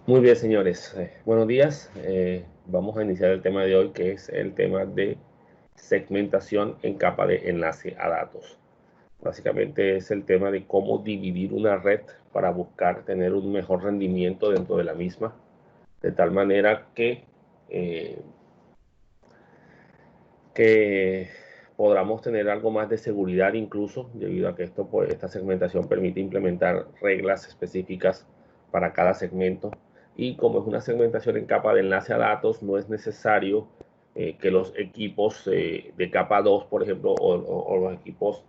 Muy bien, señores. Buenos días. Vamos a iniciar el tema de hoy, que es el tema de segmentación en capa de enlace a datos. Básicamente es el tema de cómo dividir una red para buscar tener un mejor rendimiento dentro de la misma, de tal manera eh, que podamos tener algo más de seguridad incluso, debido a que esta segmentación permite implementar reglas específicas para cada segmento. Y como es una segmentación en capa de enlace a datos, no es necesario que los equipos de capa 2, por ejemplo, o los equipos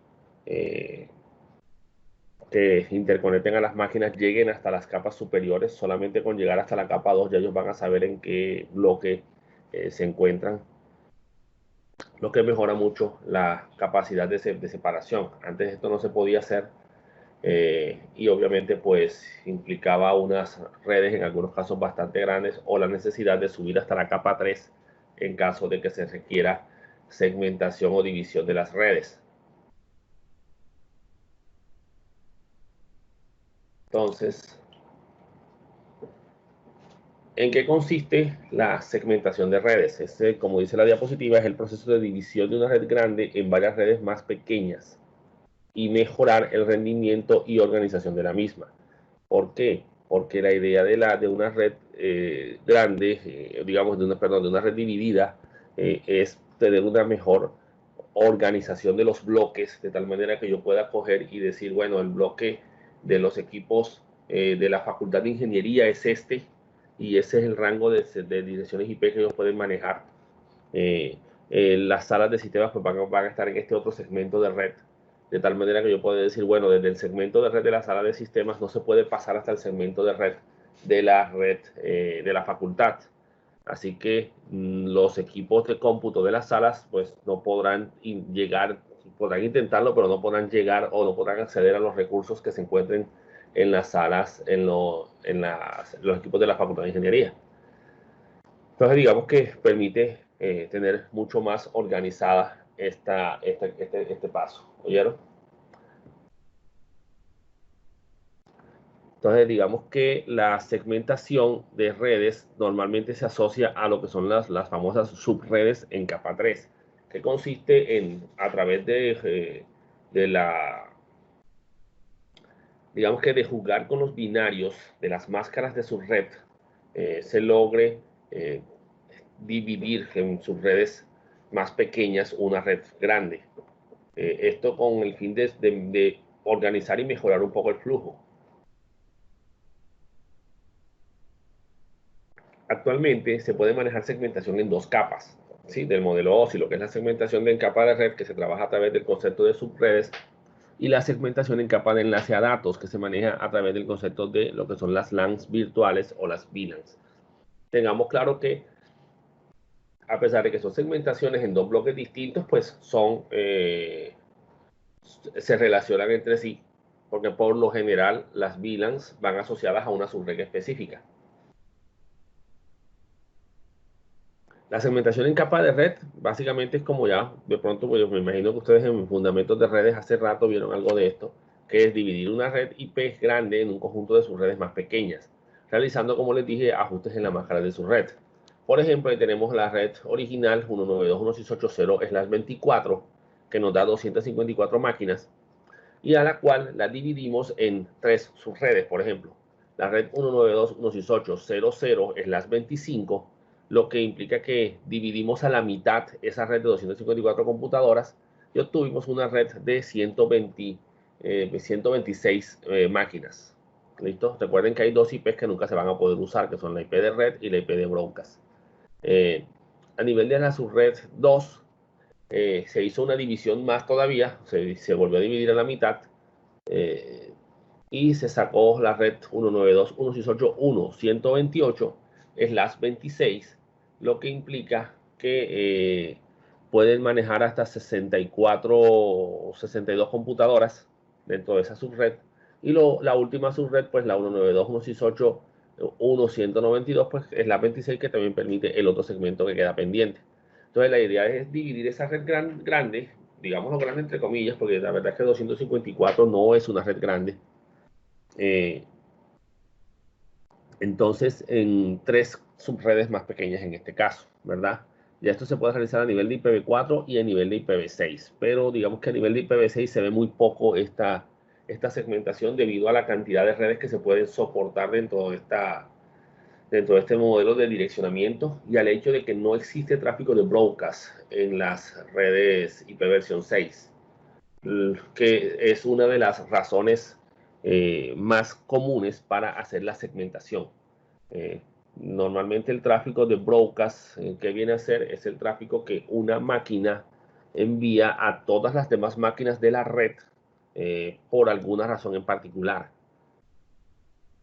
eh, que interconecten a las máquinas lleguen hasta las capas superiores. Solamente con llegar hasta la capa 2 ya ellos van a saber en qué bloque se encuentran, lo que mejora mucho la capacidad de separación. Antes esto no se podía hacer, y obviamente pues implicaba unas redes en algunos casos bastante grandes, o la necesidad de subir hasta la capa 3 en caso de que se requiera segmentación o división de las redes. Entonces, ¿en qué consiste la segmentación de redes? Este, como dice la diapositiva, es el proceso de división de una red grande en varias redes más pequeñas y mejorar el rendimiento y organización de la misma. ¿Por qué? Porque la idea de una red grande, digamos, de una red dividida, es tener una mejor organización de los bloques, de tal manera que yo pueda coger y decir, bueno, el bloque de los equipos de la Facultad de Ingeniería es este, y ese es el rango de direcciones IP que ellos pueden manejar. eh, las salas de sistemas pues van a estar en este otro segmento de red, de tal manera que yo puedo decir, bueno, desde el segmento de red de la sala de sistemas no se puede pasar hasta el segmento de red de la facultad. Así que los equipos de cómputo de las salas pues no podrán llegar, podrán intentarlo, pero no podrán llegar o no podrán acceder a los recursos que se encuentren en las salas, los equipos de la facultad de ingeniería. Entonces, digamos que permite tener mucho más organizada este paso. ¿Oyeron? Entonces, digamos que la segmentación de redes normalmente se asocia a lo que son las famosas subredes en capa 3, que consiste en, a través de la, digamos que de jugar con los binarios de las máscaras de subred, se logre eh, dividir en subredes más pequeñas una red grande. Esto con el fin de organizar y mejorar un poco el flujo. Actualmente se puede manejar segmentación en dos capas, ¿sí? Del modelo OSI, lo que es la segmentación de en capa de red, que se trabaja a través del concepto de subredes, y la segmentación en capa de enlace a datos, que se maneja a través del concepto de lo que son las LANs virtuales o las VLANs. Tengamos claro que, a pesar de que son segmentaciones en dos bloques distintos, pues se relacionan entre sí, porque por lo general las VLANs van asociadas a una subred específica. La segmentación en capa de red, básicamente es como ya, de pronto, pues yo me imagino que ustedes en fundamentos de redes hace rato vieron algo de esto, que es dividir una red IP grande en un conjunto de sus redes más pequeñas, realizando, como les dije, ajustes en la máscara de su red. Por ejemplo, ahí tenemos la red original 192.168.0/24, que nos da 254 máquinas, y a la cual la dividimos en tres subredes. Por ejemplo, la red 192.168.0/25, lo que implica que dividimos a la mitad esa red de 254 computadoras y obtuvimos una red de 126 máquinas. ¿Listo? Recuerden que hay dos IPs que nunca se van a poder usar, que son la IP de red y la IP de broadcast. Eh, a nivel de la subred 2, se hizo una división más todavía, se volvió a dividir a la mitad, eh, y se sacó la red 192.168.1.128/26, lo que implica que pueden manejar hasta 64 o 62 computadoras dentro de esa subred. Y la última subred, pues la 192.168.1.192, pues es la 26, que también permite el otro segmento que queda pendiente. Entonces la idea es dividir esa red grande, digámoslo grande entre comillas, porque la verdad es que 254 no es una red grande, eh, entonces en 3 subredes más pequeñas en este caso, ¿verdad? Ya esto se puede realizar a nivel de IPv4 y a nivel de IPv6, pero digamos que a nivel de IPv6 se ve muy poco esta segmentación debido a la cantidad de redes que se pueden soportar dentro de este modelo de direccionamiento y al hecho de que no existe tráfico de broadcast en las redes IPv6, que es una de las razones más comunes para hacer la segmentación. Eh, Normalmente el tráfico de broadcast que viene a ser es el tráfico que una máquina envía a todas las demás máquinas de la red por alguna razón en particular.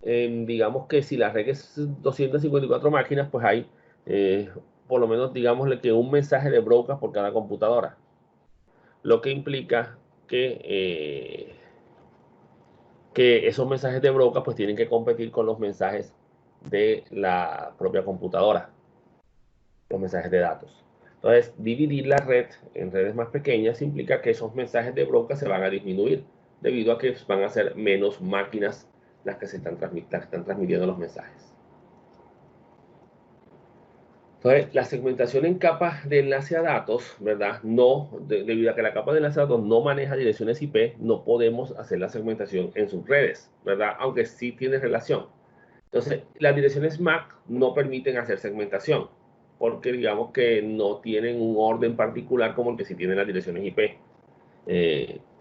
Digamos que si la red es 254 máquinas, pues hay eh, por lo menos digámosle que un mensaje de broadcast por cada computadora, lo que implica que esos mensajes de broadcast pues tienen que competir con los mensajes de la propia computadora, los mensajes de datos. Entonces, dividir la red en redes más pequeñas implica que esos mensajes de broadcast se van a disminuir debido a que van a ser menos máquinas las que están transmitiendo los mensajes. Entonces, la segmentación en capas de enlace a datos, ¿verdad? Debido a que la capa de enlace a datos no maneja direcciones IP, no podemos hacer la segmentación en subredes, ¿verdad? Aunque sí tiene relación. Entonces, las direcciones MAC no permiten hacer segmentación, porque digamos que no tienen un orden particular como el que sí tienen las direcciones IP.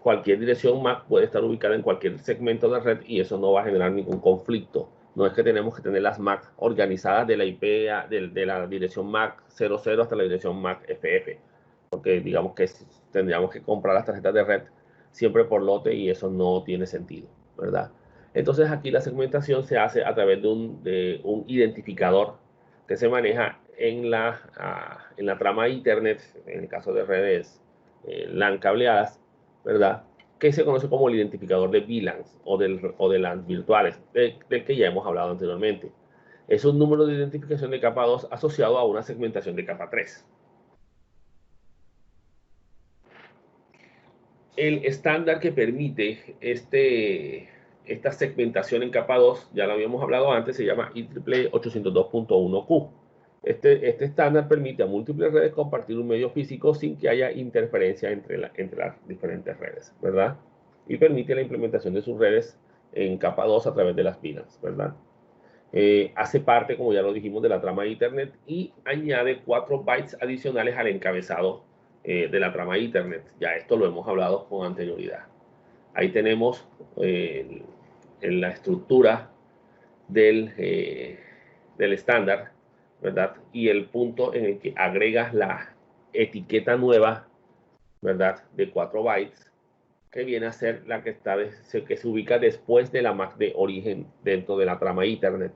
Cualquier dirección MAC puede estar ubicada en cualquier segmento de red y eso no va a generar ningún conflicto. No es que tenemos que tener las MAC organizadas de la IP, de la dirección MAC 00 hasta la dirección MAC FF, porque digamos que tendríamos que comprar las tarjetas de red siempre por lote y eso no tiene sentido, ¿verdad? Entonces aquí la segmentación se hace a través de un identificador que se maneja en la trama Ethernet, en el caso de redes LAN cableadas, ¿verdad? Que se conoce como el identificador de VLANs o de LANs virtuales, del que ya hemos hablado anteriormente. Es un número de identificación de capa 2 asociado a una segmentación de capa 3. El estándar que permite esta segmentación en capa 2, ya lo habíamos hablado antes, se llama IEEE 802.1Q. Este estándar permite a múltiples redes compartir un medio físico sin que haya interferencia entre las diferentes redes, ¿verdad? Y permite la implementación de sus redes en capa 2 a través de las VLANs, ¿verdad? Hace parte, como ya lo dijimos, de la trama de Ethernet y añade 4 bytes adicionales al encabezado de la trama de Ethernet. Ya esto lo hemos hablado con anterioridad. Ahí tenemos en la estructura del estándar, ¿verdad? Y el punto en el que agregas la etiqueta nueva, ¿verdad? De 4 bytes, que viene a ser la que se ubica después de la MAC de origen dentro de la trama Ethernet.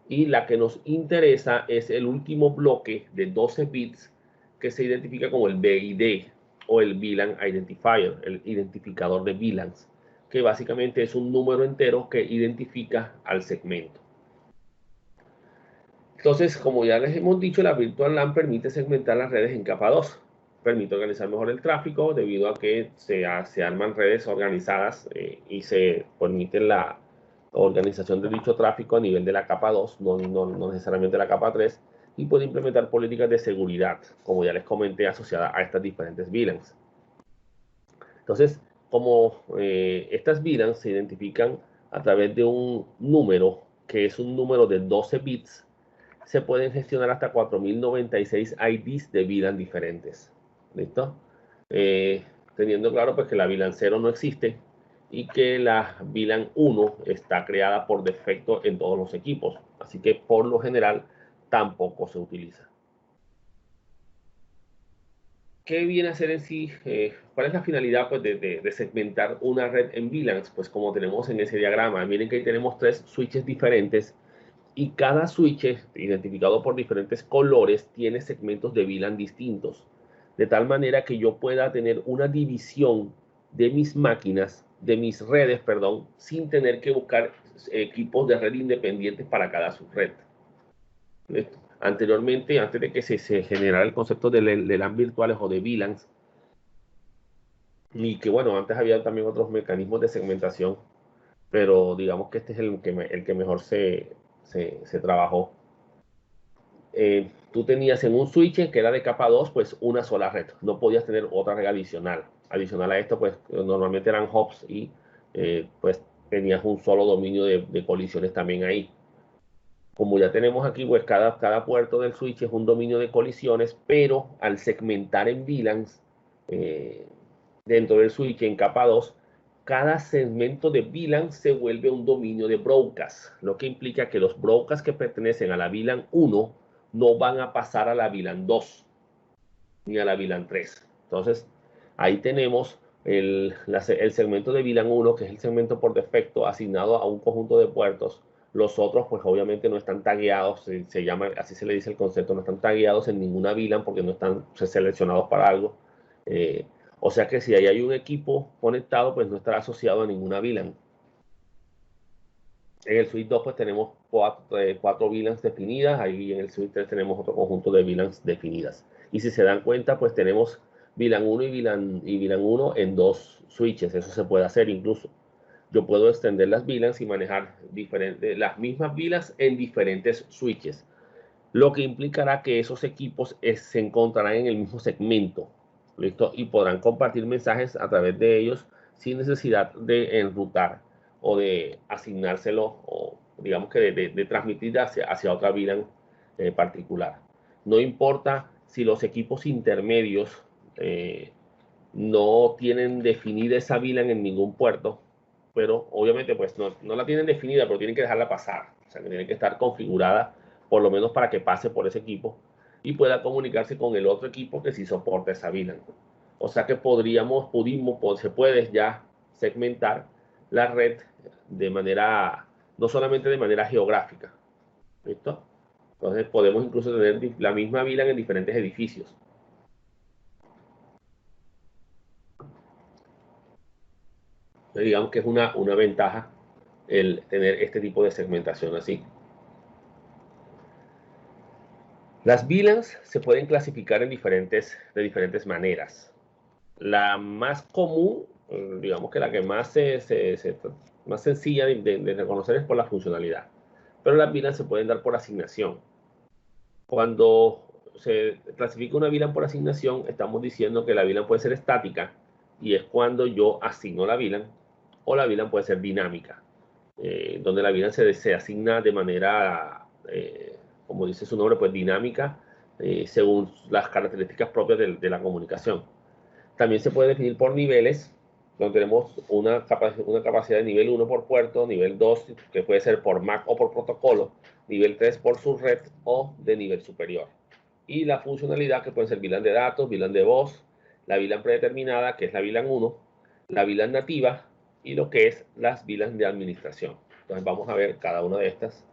Y la que nos interesa es el último bloque de 12 bits que se identifica como el BID o el VLAN Identifier, el identificador de VLANs, que básicamente es un número entero que identifica al segmento. Entonces, como ya les hemos dicho, la Virtual LAN permite segmentar las redes en capa 2. Permite organizar mejor el tráfico debido a que se arman redes organizadas y se permite la organización de dicho tráfico a nivel de la capa 2, no necesariamente la capa 3, y puede implementar políticas de seguridad, como ya les comenté, asociadas a estas diferentes VLANs. Entonces, como estas VLANs se identifican a través de un número, que es un número de 12 bits, se pueden gestionar hasta 4096 IDs de VLAN diferentes. ¿Listo? Teniendo claro pues que la VLAN 0 no existe y que la VLAN 1 está creada por defecto en todos los equipos. Así que por lo general tampoco se utiliza. ¿Qué viene a ser en sí? ¿Cuál es la finalidad pues, de segmentar una red en VLANs? Pues como tenemos en ese diagrama, miren que ahí tenemos 3 switches diferentes y cada switch, identificado por diferentes colores, tiene segmentos de VLAN distintos. De tal manera que yo pueda tener una división de mis máquinas, de mis redes, perdón, sin tener que buscar equipos de red independientes para cada subred. Anteriormente, antes de que se generara el concepto de LAN virtuales o de VLANs, y que bueno, antes había también otros mecanismos de segmentación, pero digamos que este es el que mejor se se trabajó. Tú tenías en un switch que era de capa 2, pues una sola red. No podías tener otra red adicional. Adicional a esto, pues normalmente eran hubs y pues tenías un solo dominio de colisiones también ahí. Como ya tenemos aquí, pues cada puerto del switch es un dominio de colisiones, pero al segmentar en VLANs dentro del switch en capa 2, cada segmento de VLAN se vuelve un dominio de broadcast, lo que implica que los broadcasts que pertenecen a la VLAN 1 no van a pasar a la VLAN 2 ni a la VLAN 3. Entonces, ahí tenemos el segmento de VLAN 1, que es el segmento por defecto asignado a un conjunto de puertos. Los otros, pues obviamente no están tagueados, se llama, así se le dice el concepto, no están tagueados en ninguna VLAN porque no están seleccionados para algo. O sea que si ahí hay un equipo conectado, pues no estará asociado a ninguna VLAN. En el suite 2 pues tenemos cuatro VLANs definidas, ahí en el suite 3 tenemos otro conjunto de VLANs definidas. Y si se dan cuenta, pues tenemos VLAN 1 y VLAN 1 en dos switches, eso se puede hacer incluso. Yo puedo extender las VLANs y manejar las mismas VLANs en diferentes switches, lo que implicará que esos equipos se encontrarán en el mismo segmento, ¿listo? Y podrán compartir mensajes a través de ellos sin necesidad de enrutar o de asignárselo o digamos que de transmitir hacia otra VLAN particular. No importa si los equipos intermedios no tienen definida esa VLAN en ningún puerto, pero obviamente pues no la tienen definida, pero tienen que dejarla pasar, o sea que tiene que estar configurada por lo menos para que pase por ese equipo y pueda comunicarse con el otro equipo que sí soporta esa VLAN. O sea que se puede ya segmentar la red de manera, no solamente de manera geográfica, ¿listo? Entonces podemos incluso tener la misma VLAN en diferentes edificios. Entonces, digamos que es una ventaja el tener este tipo de segmentación así. Las VLANs se pueden clasificar de diferentes maneras. La más común, digamos que la que más más sencilla de reconocer es por la funcionalidad. Pero las VLANs se pueden dar por asignación. Cuando se clasifica una VLAN por asignación, estamos diciendo que la VLAN puede ser estática y es cuando yo asigno la VLAN, o la VLAN puede ser dinámica, donde la VLAN se asigna de manera, como dice su nombre, pues dinámica, según las características propias de la comunicación. También se puede definir por niveles, donde tenemos una capacidad de nivel 1 por puerto, nivel 2 que puede ser por MAC o por protocolo, nivel 3 por subred o de nivel superior. Y la funcionalidad que puede ser VLAN de datos, VLAN de voz, la VLAN predeterminada, que es la VLAN 1, la VLAN nativa y lo que es las VLAN de administración. Entonces vamos a ver cada una de estas.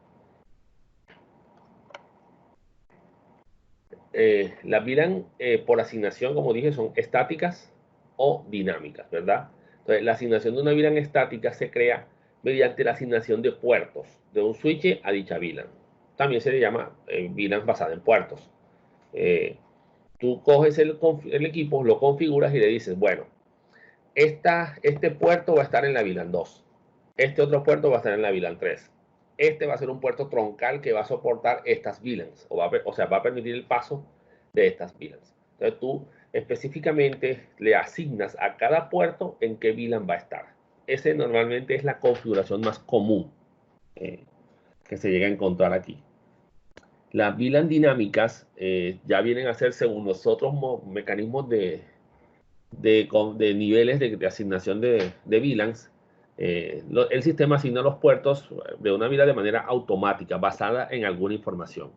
Las VLAN por asignación, como dije, son estáticas o dinámicas, ¿verdad? Entonces, la asignación de una VLAN estática se crea mediante la asignación de puertos de un switch a dicha VLAN. También se le llama VLAN basada en puertos. Tú coges el equipo, lo configuras y le dices, bueno, este puerto va a estar en la VLAN 2. Este otro puerto va a estar en la VLAN 3. Este va a ser un puerto troncal que va a soportar estas VLANs, o sea, va a permitir el paso de estas VLANs. Entonces tú específicamente le asignas a cada puerto en qué VLAN va a estar. Ese normalmente es la configuración más común que se llega a encontrar aquí. Las VLAN dinámicas ya vienen a ser, según nosotros, mecanismos de niveles de asignación de VLANs. El sistema asigna los puertos de una VLAN de manera automática, basada en alguna información.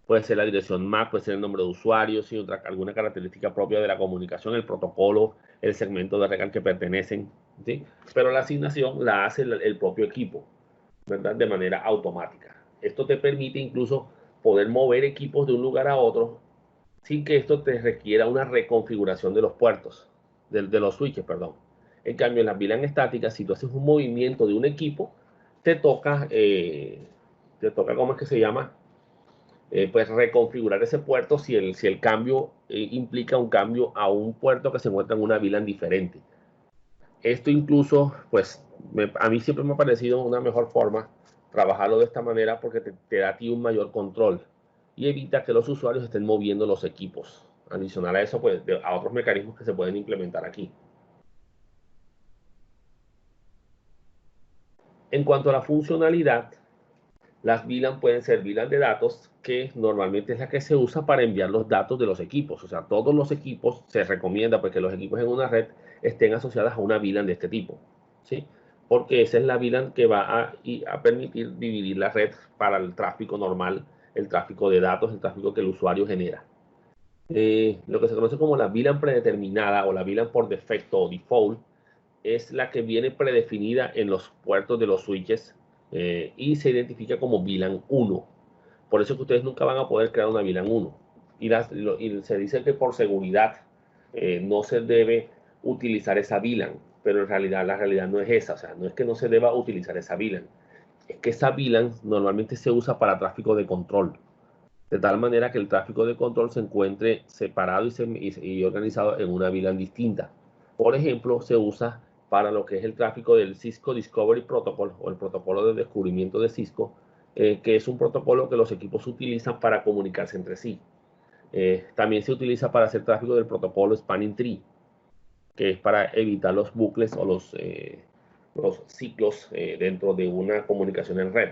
Puede ser la dirección MAC, puede ser el nombre de usuario, si alguna característica propia de la comunicación, el protocolo, el segmento de red al que pertenecen, ¿sí? Pero la asignación la hace el propio equipo, ¿verdad? De manera automática. Esto te permite incluso poder mover equipos de un lugar a otro sin que esto te requiera una reconfiguración de los puertos, de los switches, perdón. En cambio, en las VLAN estáticas, si tú haces un movimiento de un equipo, te toca, ¿cómo es que se llama? Pues reconfigurar ese puerto si el cambio implica un cambio a un puerto que se encuentra en una VLAN diferente. Esto incluso, pues, a mí siempre me ha parecido una mejor forma trabajarlo de esta manera porque te da a ti un mayor control y evita que los usuarios estén moviendo los equipos. Adicional a eso, pues, a otros mecanismos que se pueden implementar aquí. En cuanto a la funcionalidad, las VLAN pueden ser VLAN de datos, que normalmente es la que se usa para enviar los datos de los equipos. O sea, todos los equipos se recomienda pues, que los equipos en una red estén asociados a una VLAN de este tipo, ¿sí? Porque esa es la VLAN que va a permitir dividir la red para el tráfico normal, el tráfico de datos, el tráfico que el usuario genera. Lo que se conoce como la VLAN predeterminada o la VLAN por defecto o default es la que viene predefinida en los puertos de los switches y se identifica como VLAN 1. Por eso es que ustedes nunca van a poder crear una VLAN 1. Y se dice que por seguridad no se debe utilizar esa VLAN, pero en realidad la realidad no es esa. O sea, no es que no se deba utilizar esa VLAN, es que esa VLAN normalmente se usa para tráfico de control, de tal manera que el tráfico de control se encuentre separado y organizado en una VLAN distinta. Por ejemplo, se usa para lo que es el tráfico del Cisco Discovery Protocol o el protocolo de descubrimiento de Cisco, que es un protocolo que los equipos utilizan para comunicarse entre sí. También se utiliza para hacer tráfico del protocolo Spanning Tree, que es para evitar los bucles o los ciclos dentro de una comunicación en red.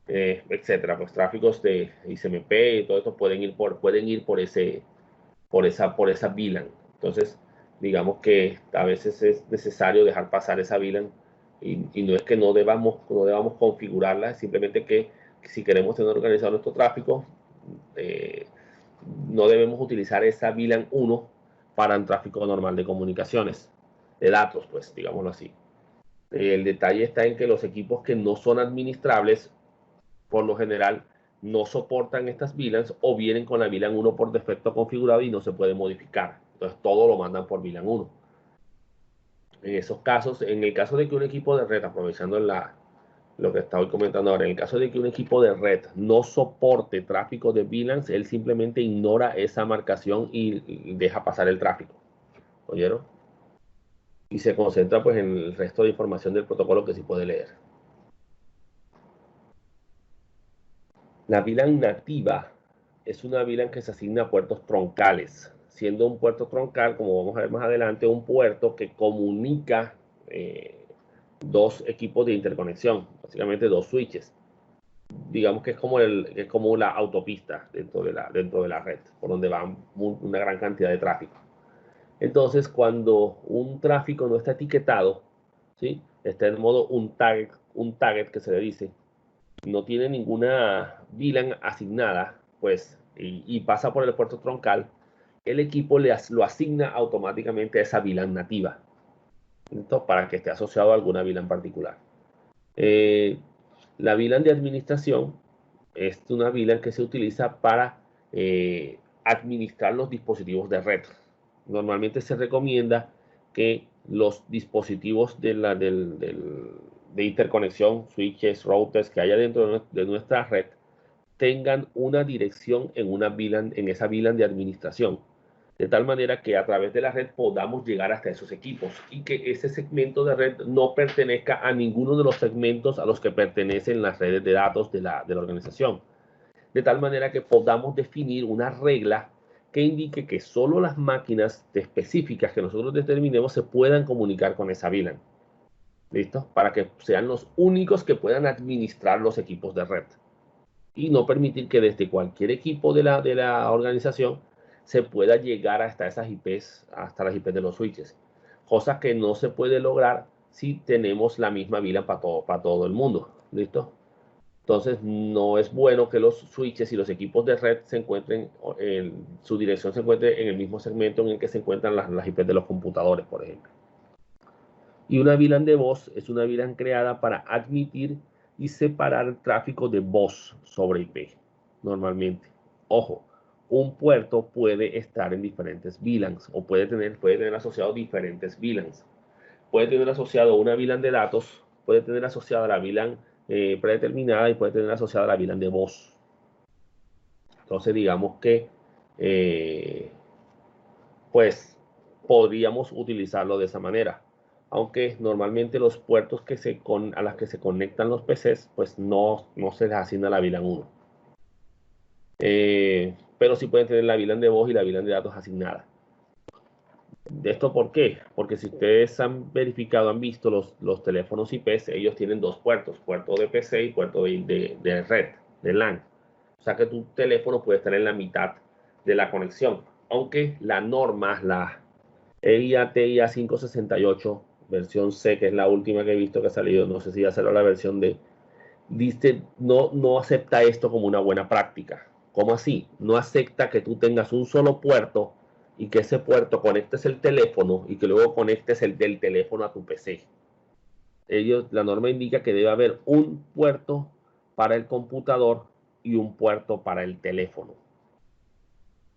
Etcétera, pues tráficos de ICMP y todo esto pueden ir por esa VLAN. Entonces, digamos que a veces es necesario dejar pasar esa VLAN y no es que no debamos configurarla, simplemente que si queremos tener organizado nuestro tráfico, eh, no debemos utilizar esa VLAN 1 para un tráfico normal de comunicaciones, de datos, pues, digámoslo así. El detalle está en que los equipos que no son administrables por lo general no soportan estas VLANs o vienen con la VLAN 1 por defecto configurado y no se puede modificar. Entonces todo lo mandan por VLAN 1. En esos casos, en el caso de que un equipo de red, aprovechando lo que estaba comentando ahora, en el caso de que un equipo de red no soporte tráfico de VLANs, él simplemente ignora esa marcación y deja pasar el tráfico. ¿Oyeron? Y se concentra pues en el resto de información del protocolo que sí puede leer. La VLAN nativa es una VLAN que se asigna a puertos troncales, siendo un puerto troncal, como vamos a ver más adelante, un puerto que comunica dos equipos de interconexión, básicamente dos switches. Digamos que es como la autopista dentro de la red, por donde va una gran cantidad de tráfico. Entonces, cuando un tráfico no está etiquetado, ¿sí? Está en modo un target que se le dice, no tiene ninguna VLAN asignada, pues, y pasa por el puerto troncal, el equipo lo asigna automáticamente a esa VLAN nativa, ¿listo? Para que esté asociado a alguna VLAN particular. La VLAN de administración es una VLAN que se utiliza para administrar los dispositivos de red. Normalmente se recomienda que los dispositivos de interconexión, switches, routers que haya dentro de nuestra red, tengan una dirección en esa VLAN de administración, de tal manera que a través de la red podamos llegar hasta esos equipos y que ese segmento de red no pertenezca a ninguno de los segmentos a los que pertenecen las redes de datos de la organización, de tal manera que podamos definir una regla que indique que solo las máquinas específicas que nosotros determinemos se puedan comunicar con esa VLAN. ¿Listo? Para que sean los únicos que puedan administrar los equipos de red y no permitir que desde cualquier equipo de la organización se pueda llegar hasta esas IPs, hasta las IPs de los switches. Cosas que no se puede lograr si tenemos la misma VLAN para todo el mundo. ¿Listo? Entonces, no es bueno que los switches y los equipos de red se encuentren, su dirección se encuentre en el mismo segmento en el que se encuentran las IPs de los computadores, por ejemplo. Y una VLAN de voz es una VLAN creada para admitir y separar tráfico de voz sobre IP, normalmente. Ojo, un puerto puede estar en diferentes VLANs o puede tener asociado diferentes VLANs. Puede tener asociado una VLAN de datos, puede tener asociada la VLAN predeterminada y puede tener asociada la VLAN de voz. Entonces, digamos que, pues, podríamos utilizarlo de esa manera. aunque normalmente los puertos a las que se conectan los PCs, pues no se les asigna la VLAN 1. Pero sí pueden tener la VLAN de voz y la VLAN de datos asignada. ¿De esto por qué? Porque si ustedes han verificado, han visto los teléfonos IPs, ellos tienen dos puertos, puerto de PC y puerto de red, de LAN. O sea que tu teléfono puede estar en la mitad de la conexión. Aunque la norma, la EIA-TIA 568, versión C, que es la última que he visto que ha salido, no sé si ya salió la versión D, dice, no acepta esto como una buena práctica. ¿Cómo así? No acepta que tú tengas un solo puerto y que ese puerto conectes el teléfono y que luego conectes el del teléfono a tu PC. La norma indica que debe haber un puerto para el computador y un puerto para el teléfono.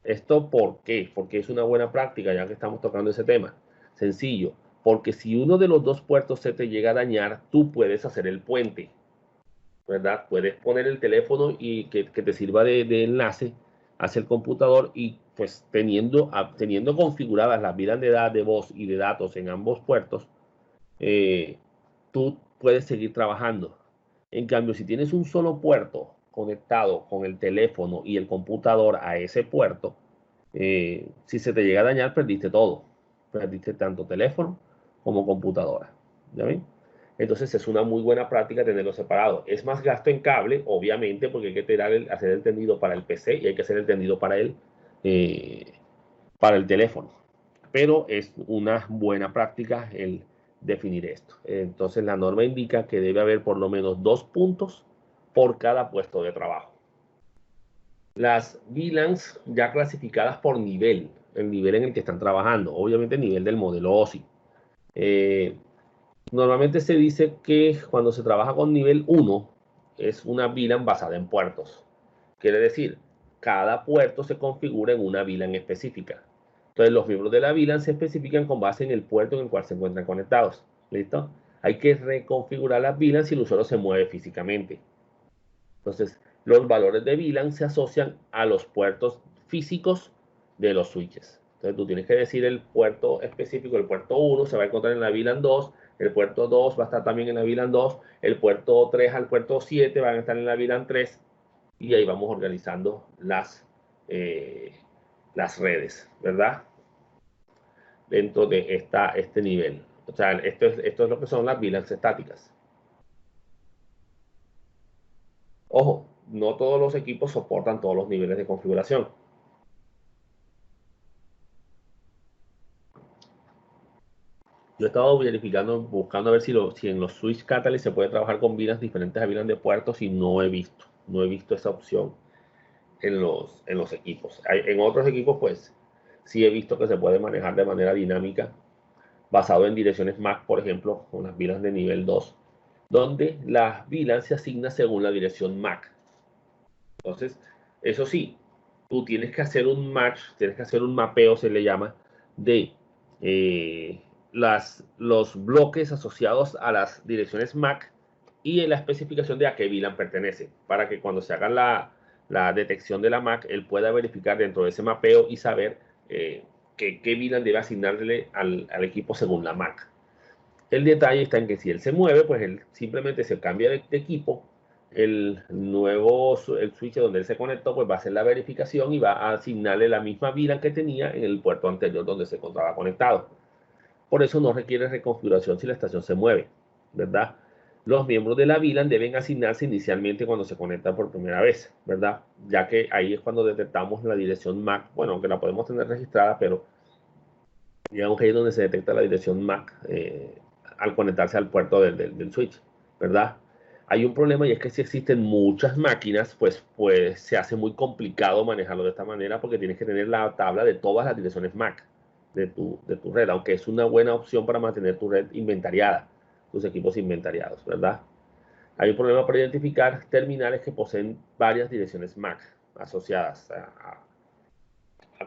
¿Esto por qué? Porque es una buena práctica, ya que estamos tocando ese tema. Sencillo, porque si uno de los dos puertos se te llega a dañar, tú puedes hacer el puente, ¿verdad? Puedes poner el teléfono y que te sirva de enlace hacia el computador y pues teniendo configuradas las vidas de voz y de datos en ambos puertos, tú puedes seguir trabajando. En cambio, si tienes un solo puerto conectado con el teléfono y el computador a ese puerto, si se te llega a dañar, perdiste todo. Perdiste tanto teléfono como computadora. ¿Ya ven? Entonces es una muy buena práctica tenerlo separado. Es más gasto en cable, obviamente, porque hay que hacer el tendido para el PC y hay que hacer el tendido para el teléfono. Pero es una buena práctica el definir esto. Entonces la norma indica que debe haber por lo menos 2 puntos por cada puesto de trabajo. Las VLANs ya clasificadas por nivel, el nivel en el que están trabajando, obviamente el nivel del modelo OSI. Normalmente se dice que cuando se trabaja con nivel 1 es una VLAN basada en puertos. Quiere decir, cada puerto se configura en una VLAN específica. Entonces los miembros de la VLAN se especifican con base en el puerto en el cual se encuentran conectados. ¿Listo? Hay que reconfigurar las VLAN si el usuario se mueve físicamente. Entonces, los valores de VLAN se asocian a los puertos físicos de los switches. Entonces, tú tienes que decir el puerto específico, el puerto 1 se va a encontrar en la VLAN 2, el puerto 2 va a estar también en la VLAN 2, el puerto 3 al puerto 7 van a estar en la VLAN 3, y ahí vamos organizando las redes, ¿verdad? Dentro de este nivel. O sea, esto es lo que son las VLANs estáticas. Ojo, no todos los equipos soportan todos los niveles de configuración. Yo he estado verificando, buscando a ver si en los Switch Catalyst se puede trabajar con VLANs diferentes a VLAN de puertos y no he visto esa opción en los equipos. En otros equipos, pues, sí he visto que se puede manejar de manera dinámica, basado en direcciones MAC, por ejemplo, con las VLANs de nivel 2, donde la VLAN se asigna según la dirección MAC. Entonces, eso sí, tú tienes que hacer un match, tienes que hacer un mapeo, se le llama, de los bloques asociados a las direcciones MAC y en la especificación de a qué VLAN pertenece, para que cuando se haga la detección de la MAC, él pueda verificar dentro de ese mapeo y saber qué VLAN debe asignarle al equipo según la MAC. El detalle está en que si él se mueve, pues él simplemente se cambia de equipo, el switch donde él se conectó, pues va a hacer la verificación y va a asignarle la misma VLAN que tenía en el puerto anterior donde se encontraba conectado. Por eso no requiere reconfiguración si la estación se mueve, ¿verdad? Los miembros de la VLAN deben asignarse inicialmente cuando se conecta por primera vez, ¿verdad? Ya que ahí es cuando detectamos la dirección MAC, bueno, aunque la podemos tener registrada, pero digamos que ahí es donde se detecta la dirección MAC al conectarse al puerto del switch, ¿verdad? Hay un problema y es que si existen muchas máquinas, pues se hace muy complicado manejarlo de esta manera porque tienes que tener la tabla de todas las direcciones MAC de tu red, aunque es una buena opción para mantener tu red inventariada, tus equipos inventariados, ¿verdad? Hay un problema para identificar terminales que poseen varias direcciones MAC asociadas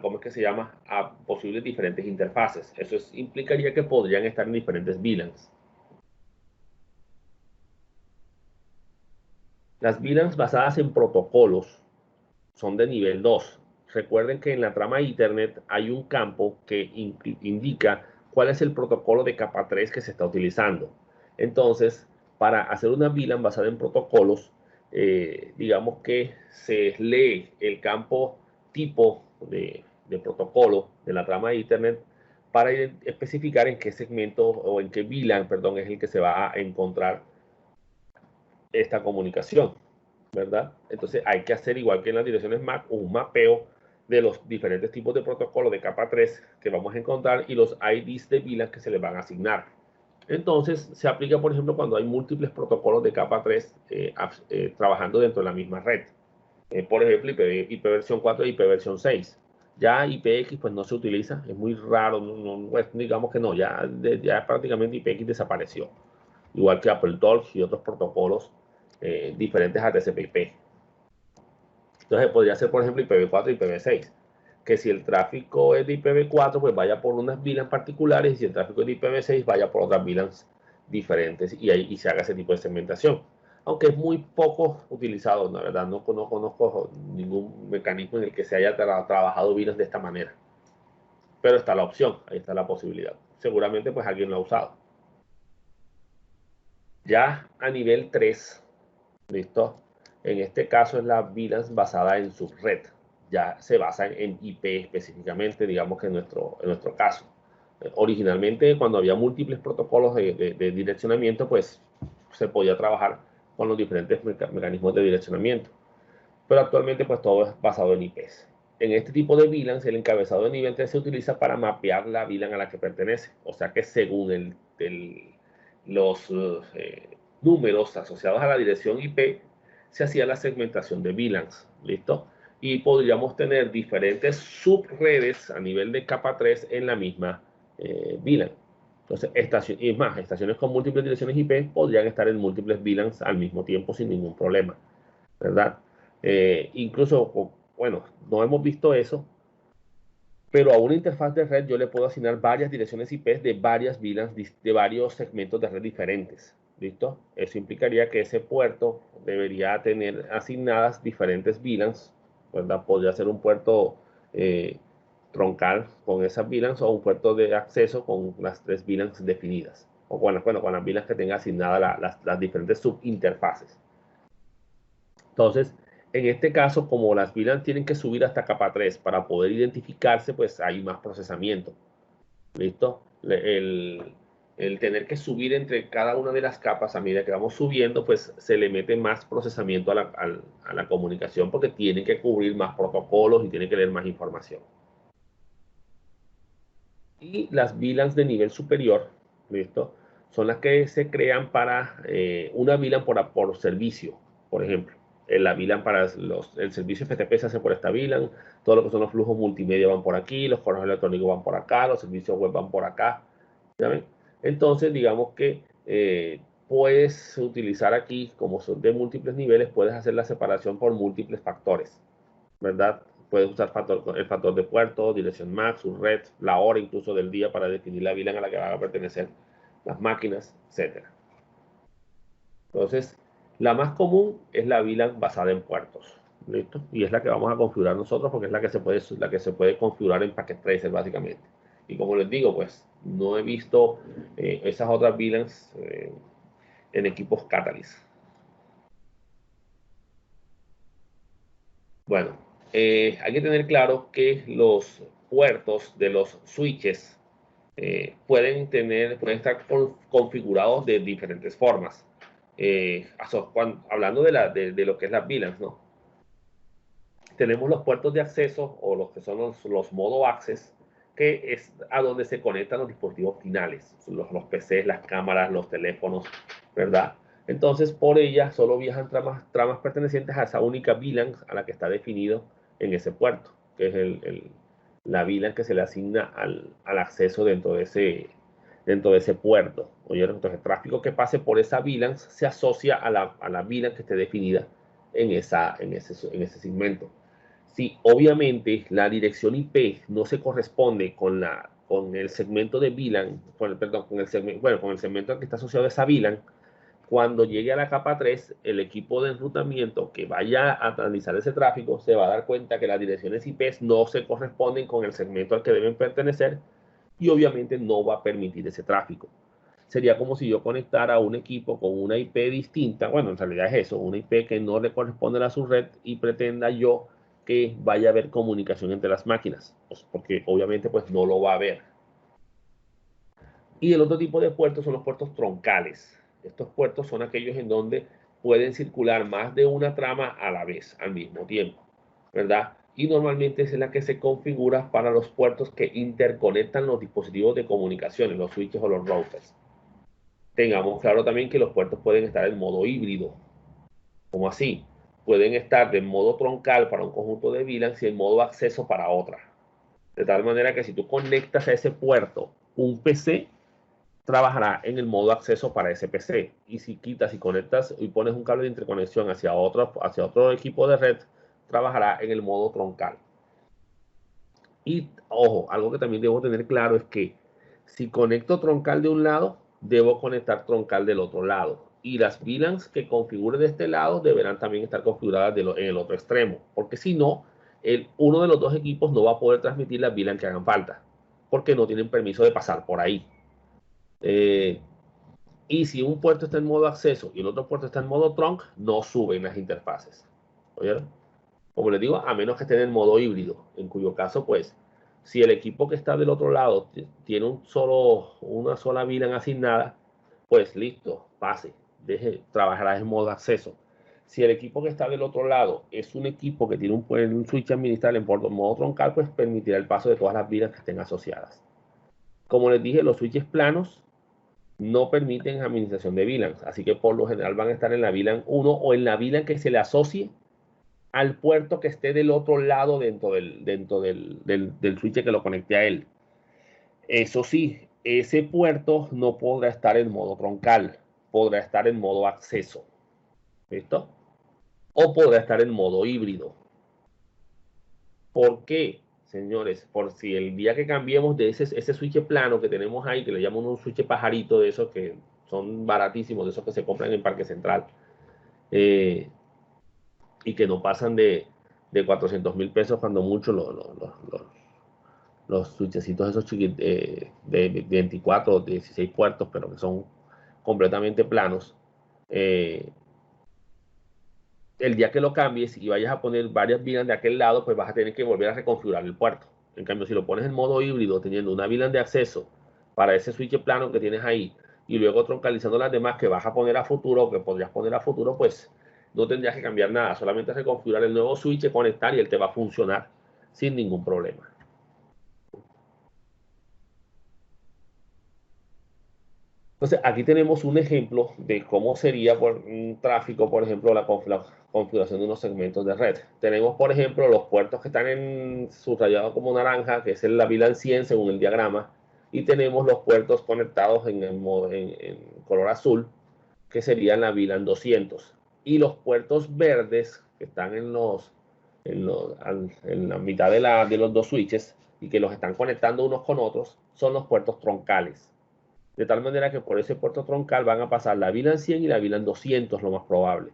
¿cómo es que se llama? A posibles diferentes interfaces. Eso implicaría que podrían estar en diferentes VLANs. Las VLANs basadas en protocolos son de nivel 2. Recuerden que en la trama Ethernet hay un campo que indica cuál es el protocolo de capa 3 que se está utilizando. Entonces, para hacer una VLAN basada en protocolos, digamos que se lee el campo tipo de protocolo de la trama de Ethernet para especificar en qué segmento o en qué VLAN, perdón, es el que se va a encontrar esta comunicación, ¿verdad? Entonces hay que hacer, igual que en las direcciones MAC, un mapeo de los diferentes tipos de protocolos de capa 3 que vamos a encontrar y los IDs de VLAN que se les van a asignar. Entonces se aplica, por ejemplo, cuando hay múltiples protocolos de capa 3 trabajando dentro de la misma red. Por ejemplo, IP versión 4 y IP versión 6. Ya IPX pues no se utiliza, es muy raro, pues, digamos que no, ya prácticamente IPX desapareció. Igual que AppleTalk y otros protocolos diferentes a TCP/IP. Entonces podría ser, por ejemplo, IPv4 y IPv6. Que si el tráfico es de IPv4, pues vaya por unas VLANs particulares, y si el tráfico es de IPv6, vaya por otras VLANs diferentes y se haga ese tipo de segmentación. Aunque es muy poco utilizado, la verdad, no conozco ningún mecanismo en el que se haya trabajado VLANs de esta manera. Pero está la opción, ahí está la posibilidad. Seguramente pues alguien lo ha usado. Ya a nivel 3, ¿listo? En este caso es la VLANs basada en subred. Ya se basa en IP específicamente, digamos que en nuestro caso. Originalmente, cuando había múltiples protocolos de direccionamiento, pues se podía trabajar con los diferentes mecanismos de direccionamiento. Pero actualmente, pues todo es basado en IPs. En este tipo de VLANs, el encabezado de nivel 3 se utiliza para mapear la VLAN a la que pertenece. O sea que según los números asociados a la dirección IP, se hacía la segmentación de VLANs. ¿Listo? Y podríamos tener diferentes subredes a nivel de capa 3 en la misma VLAN. Entonces, estaciones con múltiples direcciones IP podrían estar en múltiples VLANs al mismo tiempo sin ningún problema, ¿verdad? Incluso, bueno, no hemos visto eso, pero a una interfaz de red yo le puedo asignar varias direcciones IP de varias VLANs, de varios segmentos de red diferentes. ¿Listo? Eso implicaría que ese puerto debería tener asignadas diferentes VLANs, ¿verdad? Podría ser un puerto troncal con esas VLANs o un puerto de acceso con las 3 VLANs definidas. O bueno, con las VLANs que tenga asignadas las diferentes subinterfaces. Entonces, en este caso, como las VLANs tienen que subir hasta capa 3 para poder identificarse, pues hay más procesamiento. ¿Listo? El tener que subir entre cada una de las capas a medida que vamos subiendo, pues se le mete más procesamiento a la comunicación porque tiene que cubrir más protocolos y tiene que leer más información. Y las VLANs de nivel superior, ¿listo? Son las que se crean para una VLAN por servicio, por ejemplo. La VLAN para el servicio FTP se hace por esta VLAN, todo lo que son los flujos multimedia van por aquí, los correos electrónicos van por acá, los servicios web van por acá. ¿Ya ven? Entonces, digamos que puedes utilizar aquí, como son de múltiples niveles, puedes hacer la separación por múltiples factores, ¿verdad? Puedes usar el factor de puerto, dirección MAC, su red, la hora incluso del día para definir la VLAN a la que van a pertenecer las máquinas, etc. Entonces, la más común es la VLAN basada en puertos. ¿Listo? Y es la que vamos a configurar nosotros porque es la que se puede configurar en Packet Tracer básicamente. Y como les digo, pues no he visto esas otras VLANs en equipos Catalyst. Bueno, hay que tener claro que los puertos de los switches pueden estar configurados de diferentes formas. Hablando de lo que es las VLANs, ¿no? Tenemos los puertos de acceso o los que son los modo access, que es a donde se conectan los dispositivos finales, los PCs, las cámaras, los teléfonos, ¿verdad? Entonces, por ella solo viajan tramas pertenecientes a esa única VLAN a la que está definido en ese puerto, que es la VLAN que se le asigna al acceso dentro de ese puerto. Oye, entonces el tráfico que pase por esa VLAN se asocia a la VLAN que esté definida en ese segmento. Si obviamente la dirección IP no se corresponde con el segmento de VLAN, con el segmento al que está asociado a esa VLAN, cuando llegue a la capa 3, el equipo de enrutamiento que vaya a analizar ese tráfico se va a dar cuenta que las direcciones IP no se corresponden con el segmento al que deben pertenecer y obviamente no va a permitir ese tráfico. Sería como si yo conectara a un equipo con una IP distinta, bueno, en realidad es eso, una IP que no le corresponde a su red y pretenda yo que vaya a haber comunicación entre las máquinas, pues porque obviamente pues no lo va a haber. Y el otro tipo de puertos son los puertos troncales. Estos puertos son aquellos en donde pueden circular más de una trama a la vez, al mismo tiempo, ¿verdad? Y normalmente es la que se configura para los puertos que interconectan los dispositivos de comunicaciones, los switches o los routers. Tengamos claro también que los puertos pueden estar en modo híbrido. ¿Cómo así? Pueden estar de modo troncal para un conjunto de VLANs y en modo acceso para otra. De tal manera que si tú conectas a ese puerto un PC, trabajará en el modo acceso para ese PC. Y si quitas y conectas y pones un cable de interconexión hacia otro equipo de red, trabajará en el modo troncal. Y ojo, algo que también debo tener claro es que si conecto troncal de un lado, debo conectar troncal del otro lado. Y las VLANs que configure de este lado deberán también estar configuradas en el otro extremo. Porque si no, uno de los dos equipos no va a poder transmitir las VLANs que hagan falta. Porque no tienen permiso de pasar por ahí. Eh, y si un puerto está en modo acceso y el otro puerto está en modo trunk, no suben las interfaces. ¿Oyeron? Como les digo, a menos que estén en modo híbrido, en cuyo caso, pues, si el equipo que está del otro lado tiene una sola VLAN asignada, pues listo, pase, trabajará en modo acceso. Si el equipo que está del otro lado es un equipo que tiene un switch administrable en modo troncal, pues permitirá el paso de todas las VLANs que estén asociadas. Como les dije, los switches planos no permiten administración de VLANs, así que por lo general van a estar en la VLAN 1 o en la VLAN que se le asocie al puerto que esté del otro lado dentro del switch que lo conecte a él. Eso sí, ese puerto no podrá estar en modo troncal, podrá estar en modo acceso, ¿listo? O podrá estar en modo híbrido. ¿Por qué, señores? Por si el día que cambiemos de ese switch plano que tenemos ahí, que le llamamos un switch pajarito de esos que son baratísimos, de esos que se compran en Parque Central, eh, y que no pasan de 400.000 pesos cuando mucho los switchecitos esos chiquitos de 24 o 16 puertos, pero que son completamente planos. Eh, el día que lo cambies y vayas a poner varias VLAN de aquel lado, pues vas a tener que volver a reconfigurar el puerto. En cambio, si lo pones en modo híbrido, teniendo una VLAN de acceso para ese switch plano que tienes ahí, y luego troncalizando las demás que vas a poner a futuro, o que podrías poner a futuro, pues no tendrías que cambiar nada. Solamente reconfigurar el nuevo switch, conectar y él te va a funcionar sin ningún problema. Entonces, aquí tenemos un ejemplo de cómo sería por un tráfico, por ejemplo, la configuración de unos segmentos de red. Tenemos, por ejemplo, los puertos que están subrayados como naranja, que es la VLAN 100 según el diagrama, y tenemos los puertos conectados en color azul, que serían la VLAN 200. Y los puertos verdes, que están en la mitad de los dos switches y que los están conectando unos con otros, son los puertos troncales. De tal manera que por ese puerto troncal van a pasar la VLAN 100 y la VLAN 200, lo más probable.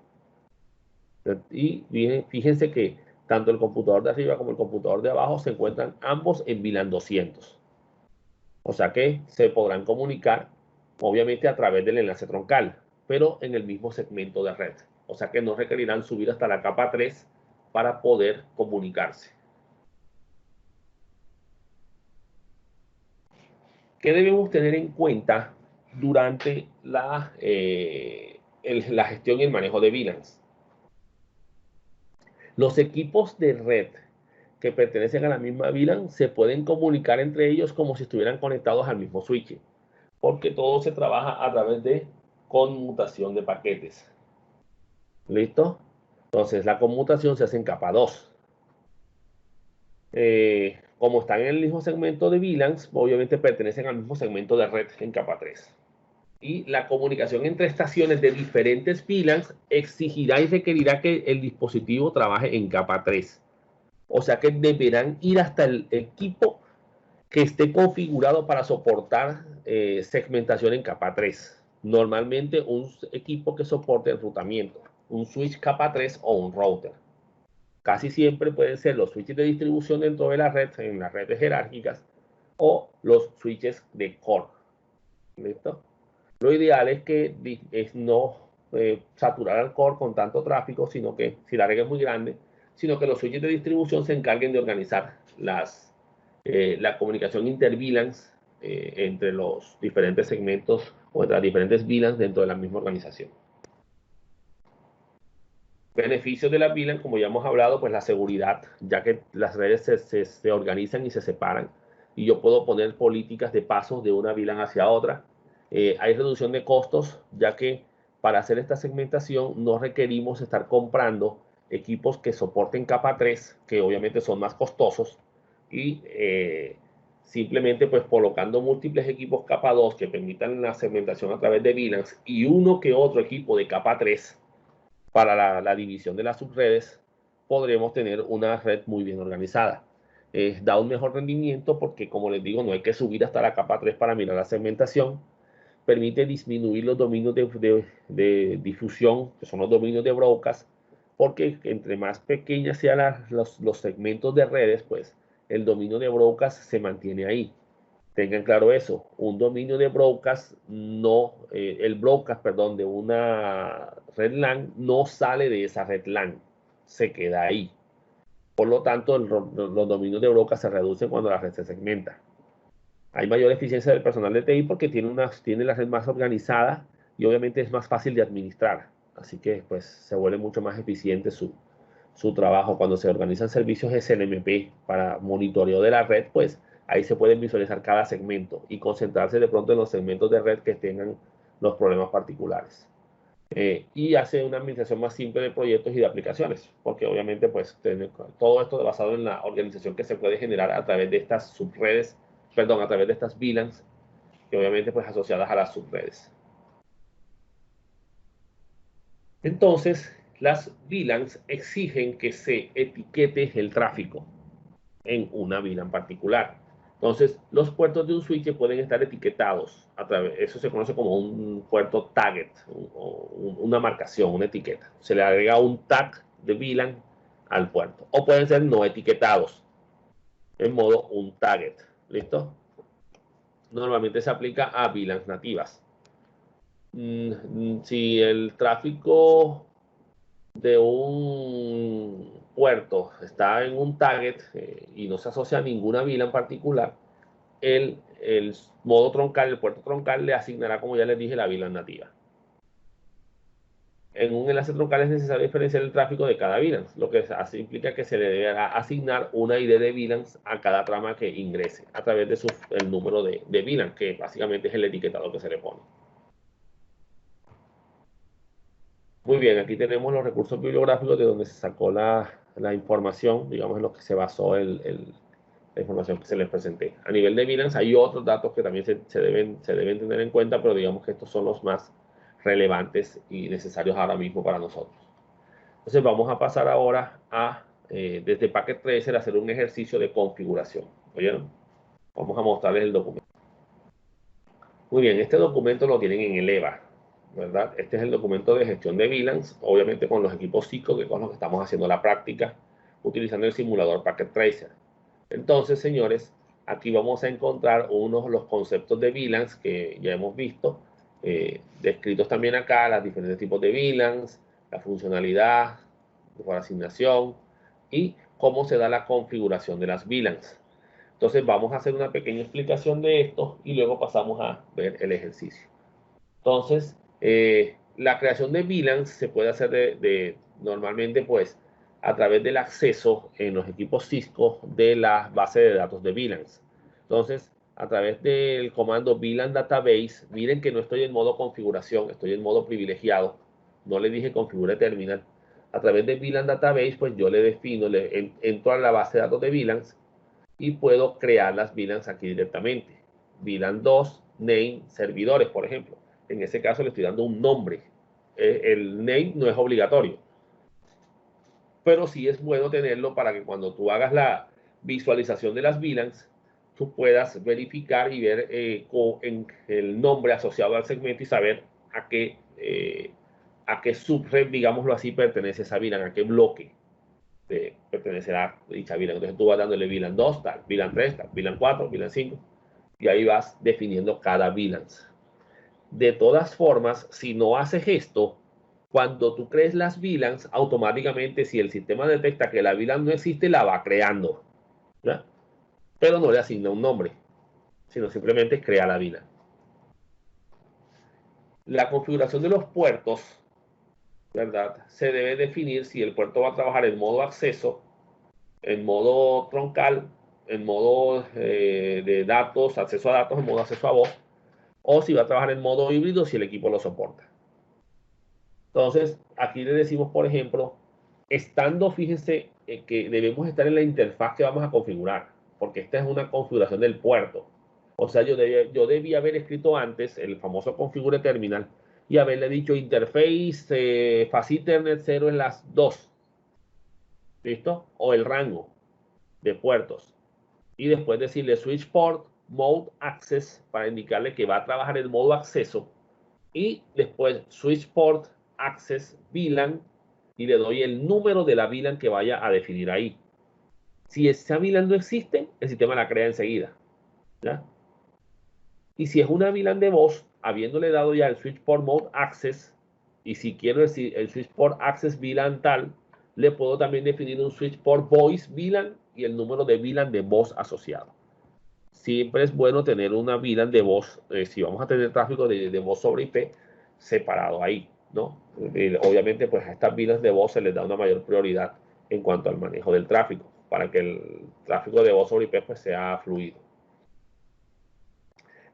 Y fíjense que tanto el computador de arriba como el computador de abajo se encuentran ambos en VLAN 200. O sea que se podrán comunicar, obviamente, a través del enlace troncal, pero en el mismo segmento de red. O sea que no requerirán subir hasta la capa 3 para poder comunicarse. ¿Qué debemos tener en cuenta durante la gestión y el manejo de VLANs? Los equipos de red que pertenecen a la misma VLAN se pueden comunicar entre ellos como si estuvieran conectados al mismo switch, porque todo se trabaja a través de conmutación de paquetes. ¿Listo? Entonces la conmutación se hace en capa 2. Como están en el mismo segmento de VLANs, obviamente pertenecen al mismo segmento de red en capa 3. Y la comunicación entre estaciones de diferentes VLANs exigirá y requerirá que el dispositivo trabaje en capa 3. O sea que deberán ir hasta el equipo que esté configurado para soportar segmentación en capa 3. Normalmente un equipo que soporte enrutamiento, un switch capa 3 o un router. Casi siempre pueden ser los switches de distribución dentro de la red, en las redes jerárquicas, o los switches de core. ¿Listo? Lo ideal es que es no saturar al core con tanto tráfico, sino que si la red es muy grande, sino que los switches de distribución se encarguen de organizar la comunicación inter-VLANs entre los diferentes segmentos o entre las diferentes VLANs dentro de la misma organización. Beneficios de las VLAN, como ya hemos hablado, pues la seguridad, ya que las redes se organizan y se separan, y yo puedo poner políticas de pasos de una VLAN hacia otra. Hay reducción de costos, ya que para hacer esta segmentación no requerimos estar comprando equipos que soporten capa 3, que obviamente son más costosos, y simplemente pues colocando múltiples equipos capa 2 que permitan la segmentación a través de VLANs y uno que otro equipo de capa 3 para la división de las subredes, podremos tener una red muy bien organizada. Da un mejor rendimiento porque, como les digo, no hay que subir hasta la capa 3 para mirar la segmentación. Permite disminuir los dominios de difusión, que son los dominios de broadcast, porque entre más pequeñas sean los segmentos de redes, pues el dominio de broadcast se mantiene ahí. Tengan claro eso, un dominio de broadcast no, el broadcast, perdón, de una red LAN no sale de esa red LAN, se queda ahí. Por lo tanto, los dominios de broadcast se reducen cuando la red se segmenta. Hay mayor eficiencia del personal de TI porque tiene la red más organizada y obviamente es más fácil de administrar. Así que pues se vuelve mucho más eficiente su trabajo. Cuando se organizan servicios SNMP para monitoreo de la red, pues ahí se pueden visualizar cada segmento y concentrarse de pronto en los segmentos de red que tengan los problemas particulares. Y hace una administración más simple de proyectos y de aplicaciones, porque obviamente pues todo esto basado en la organización que se puede generar a través de estas subredes, perdón, a través de estas VLANs, que obviamente pues asociadas a las subredes. Entonces, las VLANs exigen que se etiquete el tráfico en una VLAN particular. Entonces, los puertos de un switch pueden estar etiquetados. Eso se conoce como un puerto target, una marcación, una etiqueta. Se le agrega un tag de VLAN al puerto. O pueden ser no etiquetados, en modo un target. ¿Listo? Normalmente se aplica a VLANs nativas. Si el tráfico de un puerto está en un target y no se asocia a ninguna VLAN en particular, el modo troncal, el puerto troncal le asignará, como ya les dije, la VLAN nativa. En un enlace troncal es necesario diferenciar el tráfico de cada VLAN, lo que implica que se le deberá asignar una ID de VLANs a cada trama que ingrese a través de el número de VLAN, que básicamente es el etiquetado que se le pone. Muy bien, aquí tenemos los recursos bibliográficos de donde se sacó la información, digamos, en lo que se basó la información que se les presenté. A nivel de VLANs hay otros datos que también se deben tener en cuenta, pero digamos que estos son los más relevantes y necesarios ahora mismo para nosotros. Entonces vamos a pasar ahora a, desde Packet Tracer, a hacer un ejercicio de configuración. ¿Oyeron? Vamos a mostrarles el documento. Muy bien, este documento lo tienen en el EVA, ¿verdad? Este es el documento de gestión de VLANs, obviamente con los equipos Cisco, que con los que estamos haciendo la práctica, utilizando el simulador Packet Tracer. Entonces, señores, aquí vamos a encontrar unos de los conceptos de VLANs que ya hemos visto, descritos también acá, los diferentes tipos de VLANs, la funcionalidad por asignación y cómo se da la configuración de las VLANs. Entonces vamos a hacer una pequeña explicación de esto y luego pasamos a ver el ejercicio. Entonces, la creación de VLANs se puede hacer normalmente pues a través del acceso en los equipos Cisco de la base de datos de VLANs. Entonces, a través del comando VLAN Database, miren que no estoy en modo configuración, estoy en modo privilegiado. No le dije configure terminal. A través de VLAN Database, pues yo le defino, entro a la base de datos de VLANs y puedo crear las VLANs aquí directamente. VLAN 2, name, servidores, por ejemplo. En ese caso le estoy dando un nombre. El name no es obligatorio, pero sí es bueno tenerlo para que cuando tú hagas la visualización de las VLANs, tú puedas verificar y ver en el nombre asociado al segmento y saber a qué subred, digámoslo así, pertenece esa VLAN, a qué bloque pertenecerá dicha VLAN. Entonces tú vas dándole VLAN 2, tal, VLAN 3, tal, VLAN 4, VLAN 5. Y ahí vas definiendo cada VLANs. De todas formas, si no haces esto, cuando tú crees las VLANs, automáticamente si el sistema detecta que la VLAN no existe, la va creando, ¿ya? Pero no le asigna un nombre, sino simplemente crea la VLAN. La configuración de los puertos, ¿verdad? Se debe definir si el puerto va a trabajar en modo acceso, en modo troncal, en modo de datos, acceso a datos, en modo acceso a voz, o si va a trabajar en modo híbrido si el equipo lo soporta. Entonces, aquí le decimos, por ejemplo, fíjense, que debemos estar en la interfaz que vamos a configurar, porque esta es una configuración del puerto. O sea, yo debía haber escrito antes el famoso configure terminal y haberle dicho interface Faciternet 0 en las 2. ¿Listo? O el rango de puertos. Y después decirle switch port mode access para indicarle que va a trabajar en modo acceso. Y después switch port access VLAN y le doy el número de la VLAN que vaya a definir ahí. Si esa VLAN no existe, el sistema la crea enseguida, ¿ya? Y si es una VLAN de voz, habiéndole dado ya el switch port mode access, y si quiero decir el switch port access VLAN tal, le puedo también definir un switch port voice VLAN y el número de VLAN de voz asociado. Siempre es bueno tener una VLAN de voz, si vamos a tener tráfico de voz sobre IP, separado ahí, ¿no? Obviamente, pues a estas VLANs de voz se les da una mayor prioridad en cuanto al manejo del tráfico, para que el tráfico de voz sobre IP pues, sea fluido.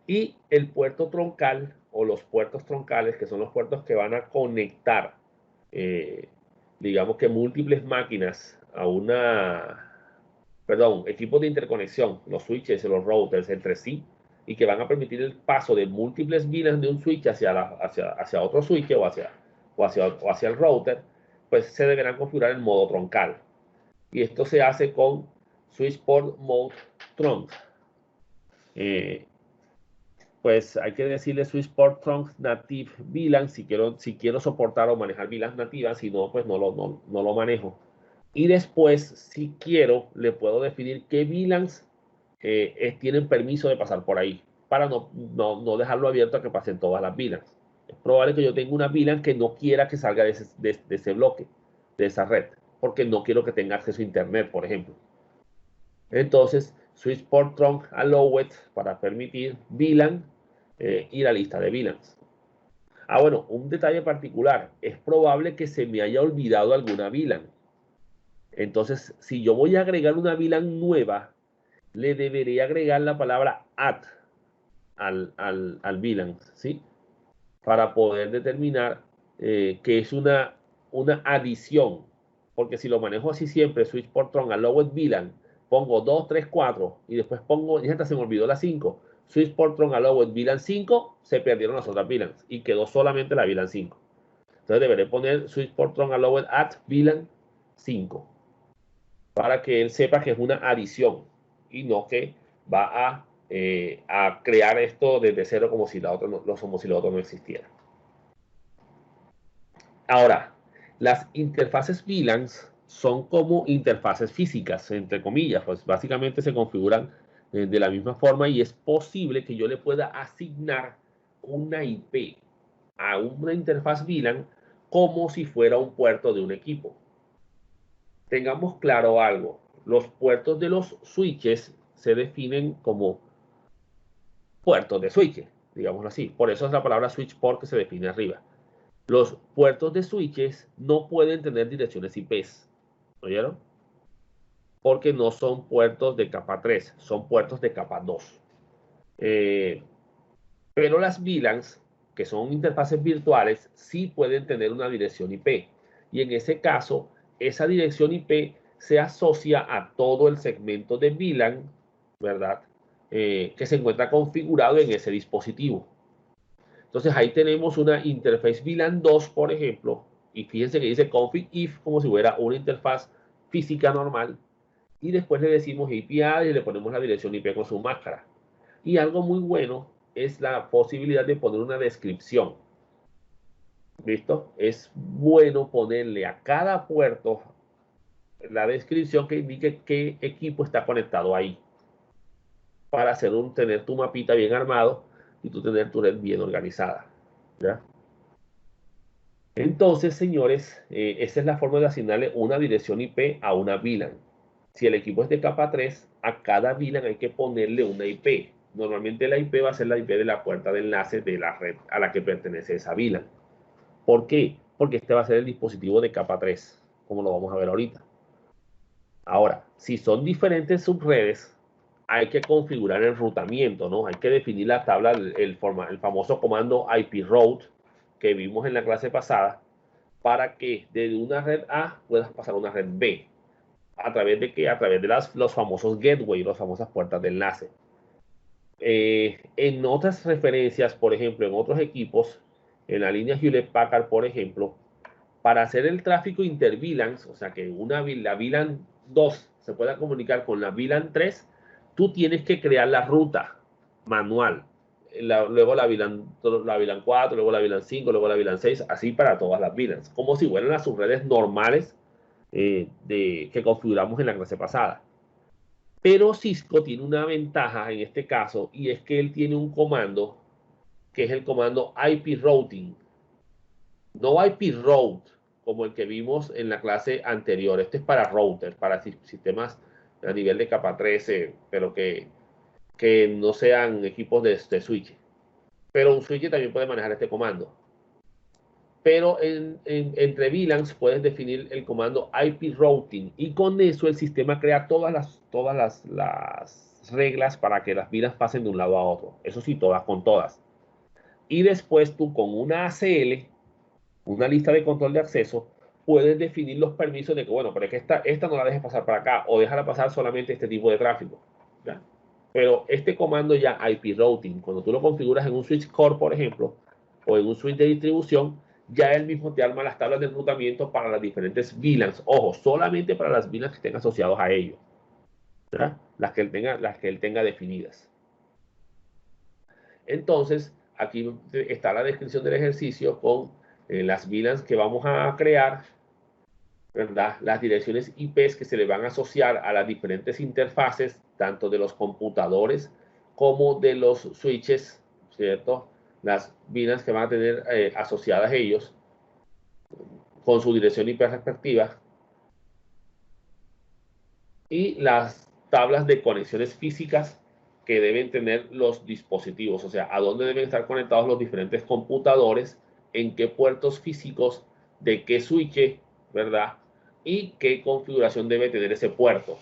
Y el puerto troncal o los puertos troncales, que son los puertos que van a conectar, digamos que múltiples máquinas a equipos de interconexión, los switches y los routers entre sí, y que van a permitir el paso de múltiples VLANs de un switch hacia otro switch o hacia el router, pues se deberán configurar en modo troncal. Y esto se hace con switch port mode trunk. Pues hay que decirle switch port trunk native VLAN si quiero soportar o manejar VLANs nativas, si no, pues no lo manejo. Y después, si quiero, le puedo definir qué VLANs tienen permiso de pasar por ahí, para no dejarlo abierto a que pasen todas las VLANs. Es probable que yo tenga una VLAN que no quiera que salga de ese bloque, de esa red, porque no quiero que tenga acceso a Internet, por ejemplo. Entonces, switch port trunk allowed para permitir VLAN y la lista de VLANs. Bueno, un detalle particular. Es probable que se me haya olvidado alguna VLAN. Entonces, si yo voy a agregar una VLAN nueva, le debería agregar la palabra add al VLAN, ¿sí? Para poder determinar que es una adición. Porque si lo manejo así siempre, switch port trunk allowed VLAN, pongo 2, 3, 4 y después pongo, y hasta se me olvidó la 5. Switch port trunk allowed VLAN 5, se perdieron las otras VLANs y quedó solamente la VLAN 5. Entonces deberé poner switch port trunk allowed add VLAN 5 para que él sepa que es una adición y no que va a crear esto desde cero como si la otra no existiera. Ahora, las interfaces VLANs son como interfaces físicas, entre comillas, pues básicamente se configuran de la misma forma y es posible que yo le pueda asignar una IP a una interfaz VLAN como si fuera un puerto de un equipo. Tengamos claro algo, los puertos de los switches se definen como puertos de switches, digámoslo así. Por eso es la palabra switch port que se define arriba. Los puertos de switches no pueden tener direcciones IPs, ¿oyeron? Porque no son puertos de capa 3, son puertos de capa 2. Pero las VLANs, que son interfaces virtuales, sí pueden tener una dirección IP. Y en ese caso, esa dirección IP se asocia a todo el segmento de VLAN, ¿verdad? Que se encuentra configurado en ese dispositivo. Entonces ahí tenemos una interface VLAN 2, por ejemplo, y fíjense que dice config if como si fuera una interfaz física normal. Y después le decimos API y le ponemos la dirección IP con su máscara. Y algo muy bueno es la posibilidad de poner una descripción. ¿Listo? Es bueno ponerle a cada puerto la descripción que indique qué equipo está conectado ahí. para tener tu mapita bien armado y tú tener tu red bien organizada, ¿ya? Entonces, señores, esa es la forma de asignarle una dirección IP a una VLAN. Si el equipo es de capa 3, a cada VLAN hay que ponerle una IP. Normalmente la IP va a ser la IP de la puerta de enlace de la red a la que pertenece esa VLAN. ¿Por qué? Porque este va a ser el dispositivo de capa 3, como lo vamos a ver ahorita. Ahora, si son diferentes subredes, hay que configurar el rutamiento, ¿no? Hay que definir la tabla, el famoso comando IP route que vimos en la clase pasada, para que desde una red A puedas pasar a una red B. ¿A través de qué? A través de los famosos gateway, las famosas puertas de enlace. En otras referencias, por ejemplo, en otros equipos, en la línea Hewlett Packard, por ejemplo, para hacer el tráfico inter-VLANs, o sea que la VLAN 2 se pueda comunicar con la VLAN 3, tú tienes que crear la ruta manual. Luego la VLAN 4, luego la VLAN 5, luego la VLAN 6, así para todas las VLANs, como si fueran las subredes normales que configuramos en la clase pasada. Pero Cisco tiene una ventaja en este caso, y es que él tiene un comando que es el comando IP routing. No IP route como el que vimos en la clase anterior. Este es para router, para sistemas a nivel de capa 13, pero que no sean equipos de switch. Pero un switch también puede manejar este comando. Pero entre VLANs puedes definir el comando IP routing, y con eso el sistema crea todas las reglas para que las VLANs pasen de un lado a otro. Eso sí, todas con todas. Y después tú con una ACL, una lista de control de acceso, puedes definir los permisos de que, bueno, pero es que esta no la dejes pasar para acá, o déjala pasar solamente este tipo de tráfico, ¿ya? Pero este comando ya IP routing, cuando tú lo configuras en un switch core, por ejemplo, o en un switch de distribución, ya él mismo te arma las tablas de enrutamiento para las diferentes VLANs. Ojo, solamente para las VLANs que estén asociados a ello, ¿ya? Las que él tenga definidas. Entonces, aquí está la descripción del ejercicio con las VLANs que vamos a crear, ¿verdad? Las direcciones IPs que se le van a asociar a las diferentes interfaces, tanto de los computadores como de los switches, ¿cierto? Las VLANs que van a tener asociadas ellos con su dirección IP respectiva, y las tablas de conexiones físicas que deben tener los dispositivos, o sea, a dónde deben estar conectados los diferentes computadores, en qué puertos físicos, de qué switch, ¿verdad? Y qué configuración debe tener ese puerto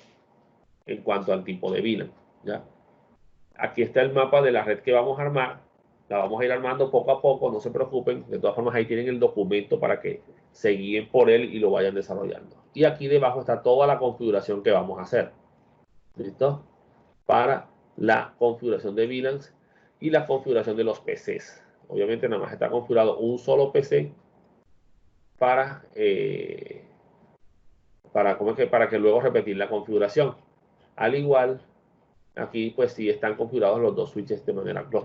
en cuanto al tipo de VLAN, ¿ya? Aquí está el mapa de la red que vamos a armar. La vamos a ir armando poco a poco, no se preocupen. De todas formas, ahí tienen el documento para que se guíen por él y lo vayan desarrollando. Y aquí debajo está toda la configuración que vamos a hacer. ¿Listo? Para la configuración de VLANs y la configuración de los PCs. Obviamente nada más está configurado un solo PC para que luego repetir la configuración. Al igual, aquí pues sí están configurados los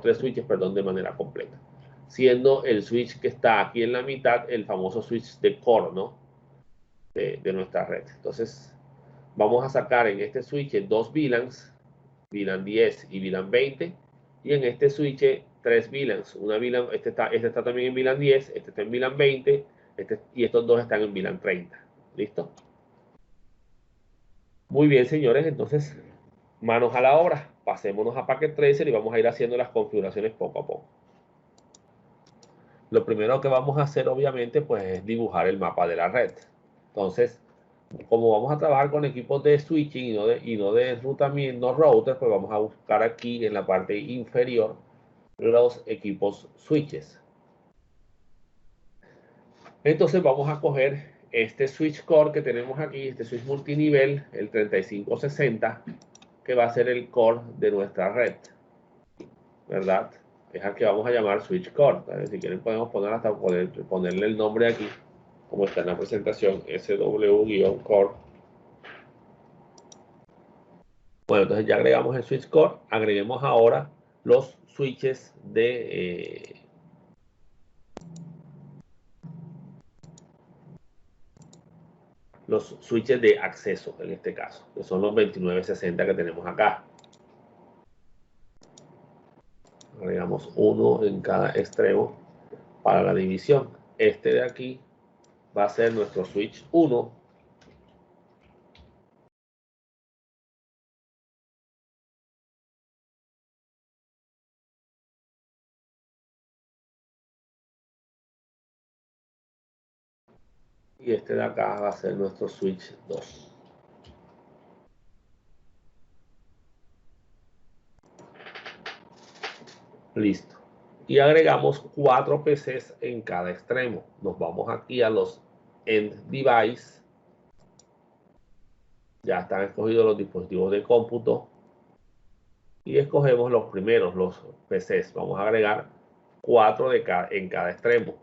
tres switches, perdón, de manera completa. Siendo el switch que está aquí en la mitad el famoso switch de core, ¿no? De nuestra red. Entonces, vamos a sacar en este switch dos VLANs, VLAN 10 y VLAN 20, y en este switch tres VLANs. Este está también en VLAN 10, este está en VLAN 20, y estos dos están en VLAN 30. ¿Listo? Muy bien, señores, entonces manos a la obra. Pasémonos a Packet Tracer y vamos a ir haciendo las configuraciones poco a poco. Lo primero que vamos a hacer, obviamente, pues es dibujar el mapa de la red. Entonces, como vamos a trabajar con equipos de switching y no de enrutamiento, no router, pues vamos a buscar aquí en la parte inferior los equipos switches. Entonces vamos a coger este switch core que tenemos aquí, este switch multinivel, el 3560, que va a ser el core de nuestra red, ¿verdad? Es al que vamos a llamar switch core. Si quieren podemos ponerle el nombre aquí, como está en la presentación, SW-core. Bueno, entonces ya agregamos el switch core. Agreguemos ahora los switches de acceso, en este caso, que son los 2960 que tenemos acá. agregamos uno en cada extremo para la división. Este de aquí va a ser nuestro switch 1. Y este de acá va a ser nuestro switch 2. Listo. Y agregamos 4 PCs en cada extremo. Nos vamos aquí a los End Device. Ya están escogidos los dispositivos de cómputo. Y escogemos los primeros, los PCs. Vamos a agregar 4 en cada extremo.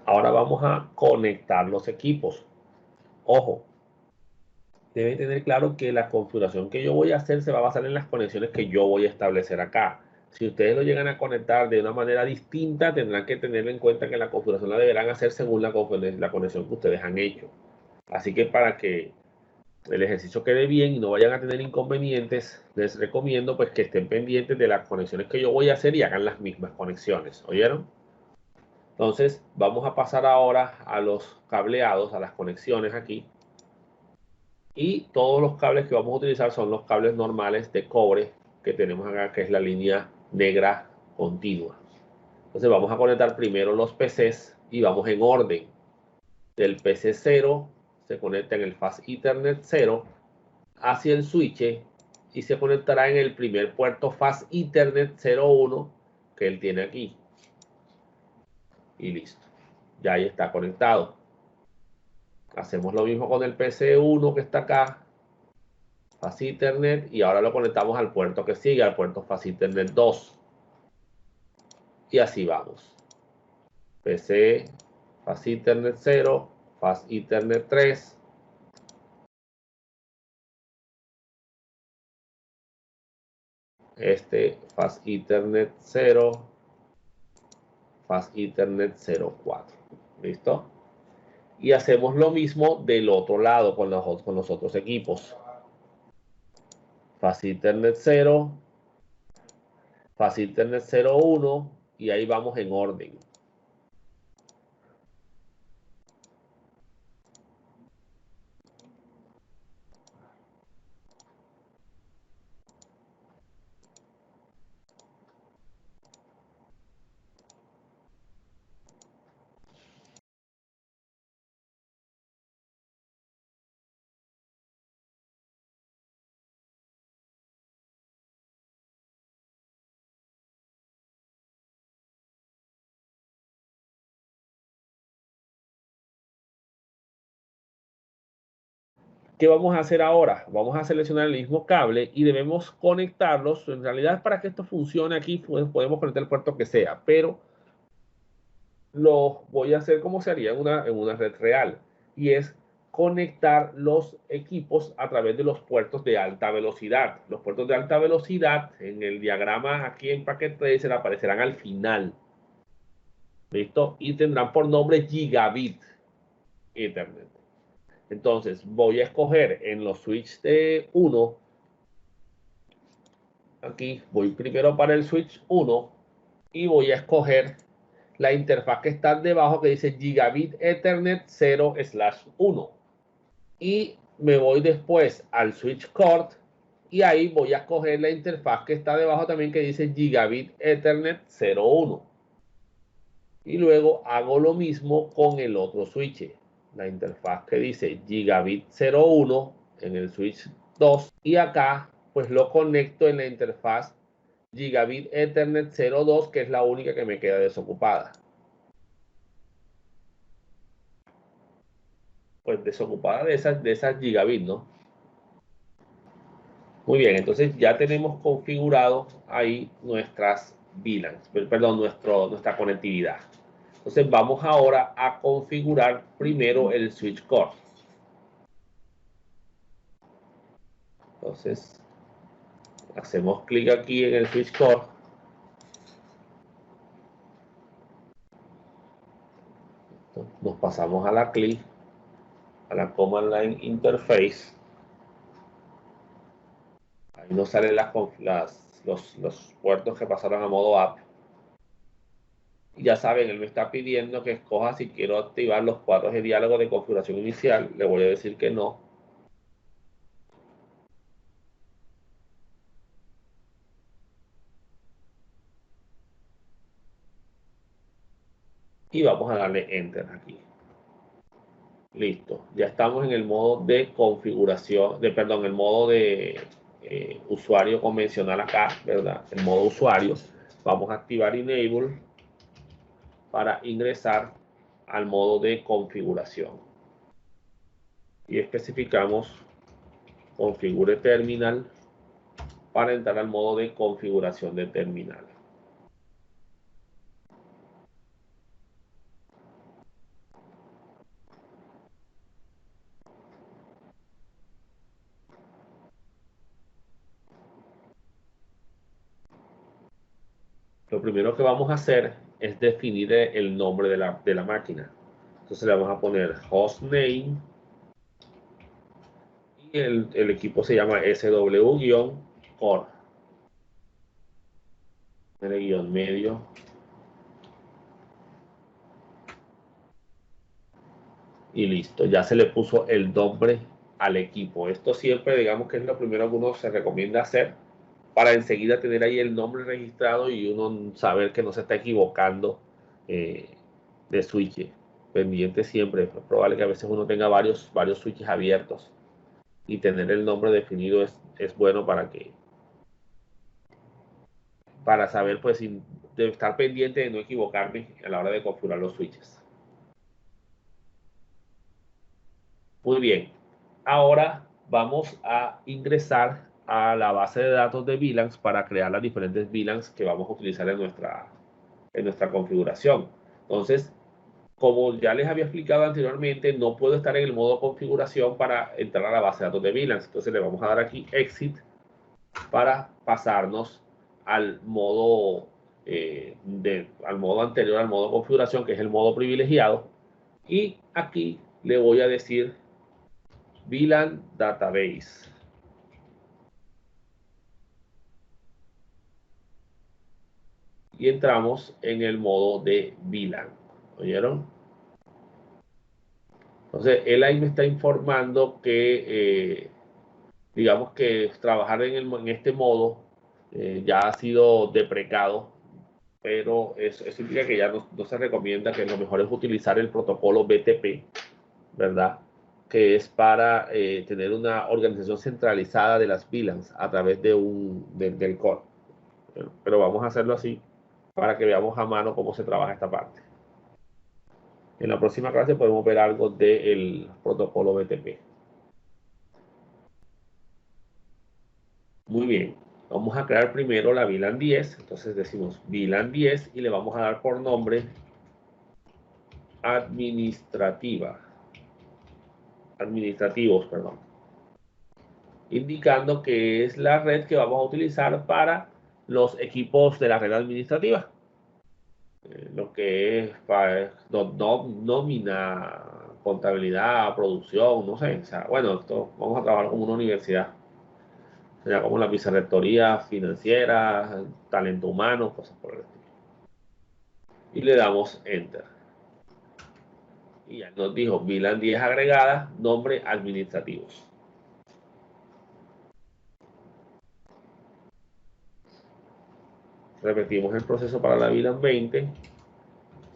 Ahora vamos a conectar los equipos. Ojo, deben tener claro que la configuración que yo voy a hacer se va a basar en las conexiones que yo voy a establecer acá. Si ustedes lo llegan a conectar de una manera distinta, tendrán que tener en cuenta que la configuración la deberán hacer según la conexión que ustedes han hecho. Así que para que el ejercicio quede bien y no vayan a tener inconvenientes, les recomiendo pues que estén pendientes de las conexiones que yo voy a hacer y hagan las mismas conexiones. ¿Oyeron? Entonces vamos a pasar ahora a los cableados, a las conexiones aquí. Y todos los cables que vamos a utilizar son los cables normales de cobre que tenemos acá, que es la línea negra continua. Entonces vamos a conectar primero los PCs y vamos en orden. Del PC 0 se conecta en el Fast Ethernet 0 hacia el switch y se conectará en el primer puerto Fast Ethernet 01 que él tiene aquí. Y listo. Ya ahí está conectado. Hacemos lo mismo con el PC1 que está acá. Fast Ethernet y ahora lo conectamos al puerto que sigue, al puerto Fast Ethernet 2. Y así vamos. PC, Fast Ethernet 0, Fast Ethernet 3. Este Fast Ethernet 0, Fast Ethernet 04. ¿Listo? Y hacemos lo mismo del otro lado con los otros equipos. Fast Ethernet 0, Fast Ethernet 01 y ahí vamos en orden. ¿Qué vamos a hacer ahora? Vamos a seleccionar el mismo cable y debemos conectarlos. En realidad, para que esto funcione aquí, pues, podemos conectar el puerto que sea, pero lo voy a hacer como se haría en una red real. Y es conectar los equipos a través de los puertos de alta velocidad. Los puertos de alta velocidad, en el diagrama aquí en Packet Tracer, aparecerán al final. ¿Listo? Y tendrán por nombre Gigabit Ethernet. Entonces, voy a escoger en los switches de 1. Aquí voy primero para el switch 1 y voy a escoger la interfaz que está debajo que dice Gigabit Ethernet 0/1. Y me voy después al switch cord y ahí voy a escoger la interfaz que está debajo también que dice Gigabit Ethernet 01. Y luego hago lo mismo con el otro switch. La interfaz que dice Gigabit 01 en el switch 2. Y acá pues lo conecto en la interfaz Gigabit Ethernet 02, que es la única que me queda desocupada. Pues desocupada de esas gigabit, ¿no? Muy bien, entonces ya tenemos configurado ahí nuestras VLANs, perdón, nuestra conectividad. Entonces vamos ahora a configurar primero el switch core. Entonces hacemos clic aquí en el switch core. Nos pasamos a la CLI, a la Command Line Interface. Ahí nos salen los puertos que pasaron a modo app. Y ya saben, él me está pidiendo que escoja si quiero activar los cuadros de diálogo de configuración inicial. Le voy a decir que no. Y vamos a darle Enter aquí. Listo. Ya estamos en el modo de configuración, perdón, el modo de usuario convencional acá, ¿verdad? El modo usuario. Vamos a activar Enable para ingresar al modo de configuración. Y especificamos configure terminal para entrar al modo de configuración de terminal. Lo primero que vamos a hacer es definir el nombre de la máquina. Entonces le vamos a poner hostname y el equipo se llama SW-core, el guión medio. Y listo, ya se le puso el nombre al equipo. Esto siempre, digamos que es lo primero que uno se recomienda hacer para enseguida tener ahí el nombre registrado y uno saber que no se está equivocando eh, de switch. Pendiente siempre, es probable que a veces uno tenga varios switches abiertos y tener el nombre definido es bueno para saber, pues, de estar pendiente de no equivocarme a la hora de configurar los switches. Muy bien, ahora vamos a ingresar a la base de datos de VLANs para crear las diferentes VLANs que vamos a utilizar en nuestra configuración. Entonces, como ya les había explicado anteriormente, no puedo estar en el modo configuración para entrar a la base de datos de VLANs. Entonces le vamos a dar aquí Exit para pasarnos al modo, al modo anterior, al modo configuración, que es el modo privilegiado. Y aquí le voy a decir VLAN Database. Y entramos en el modo de VLAN. ¿Oyeron? Entonces, él ahí me está informando que, digamos que trabajar en este modo ya ha sido deprecado, pero eso implica que ya no se recomienda, que lo mejor es utilizar el protocolo BTP, ¿verdad? Que es para tener una organización centralizada de las VLANs a través del core. Pero vamos a hacerlo así para que veamos a mano cómo se trabaja esta parte. En la próxima clase podemos ver algo del protocolo BTP. Muy bien, vamos a crear primero la VLAN 10. Entonces decimos VLAN 10 y le vamos a dar por nombre administrativa. Administrativos, perdón. Indicando que es la red que vamos a utilizar para los equipos de la red administrativa. Lo que es nómina, contabilidad, producción, no sé. O sea, bueno, esto vamos a trabajar como una universidad. Sería como la vicerrectoría financiera, talento humano, cosas por el estilo. Y le damos Enter. Y ya nos dijo VLAN 10 agregada, nombre administrativos. Repetimos el proceso para la VLAN 20.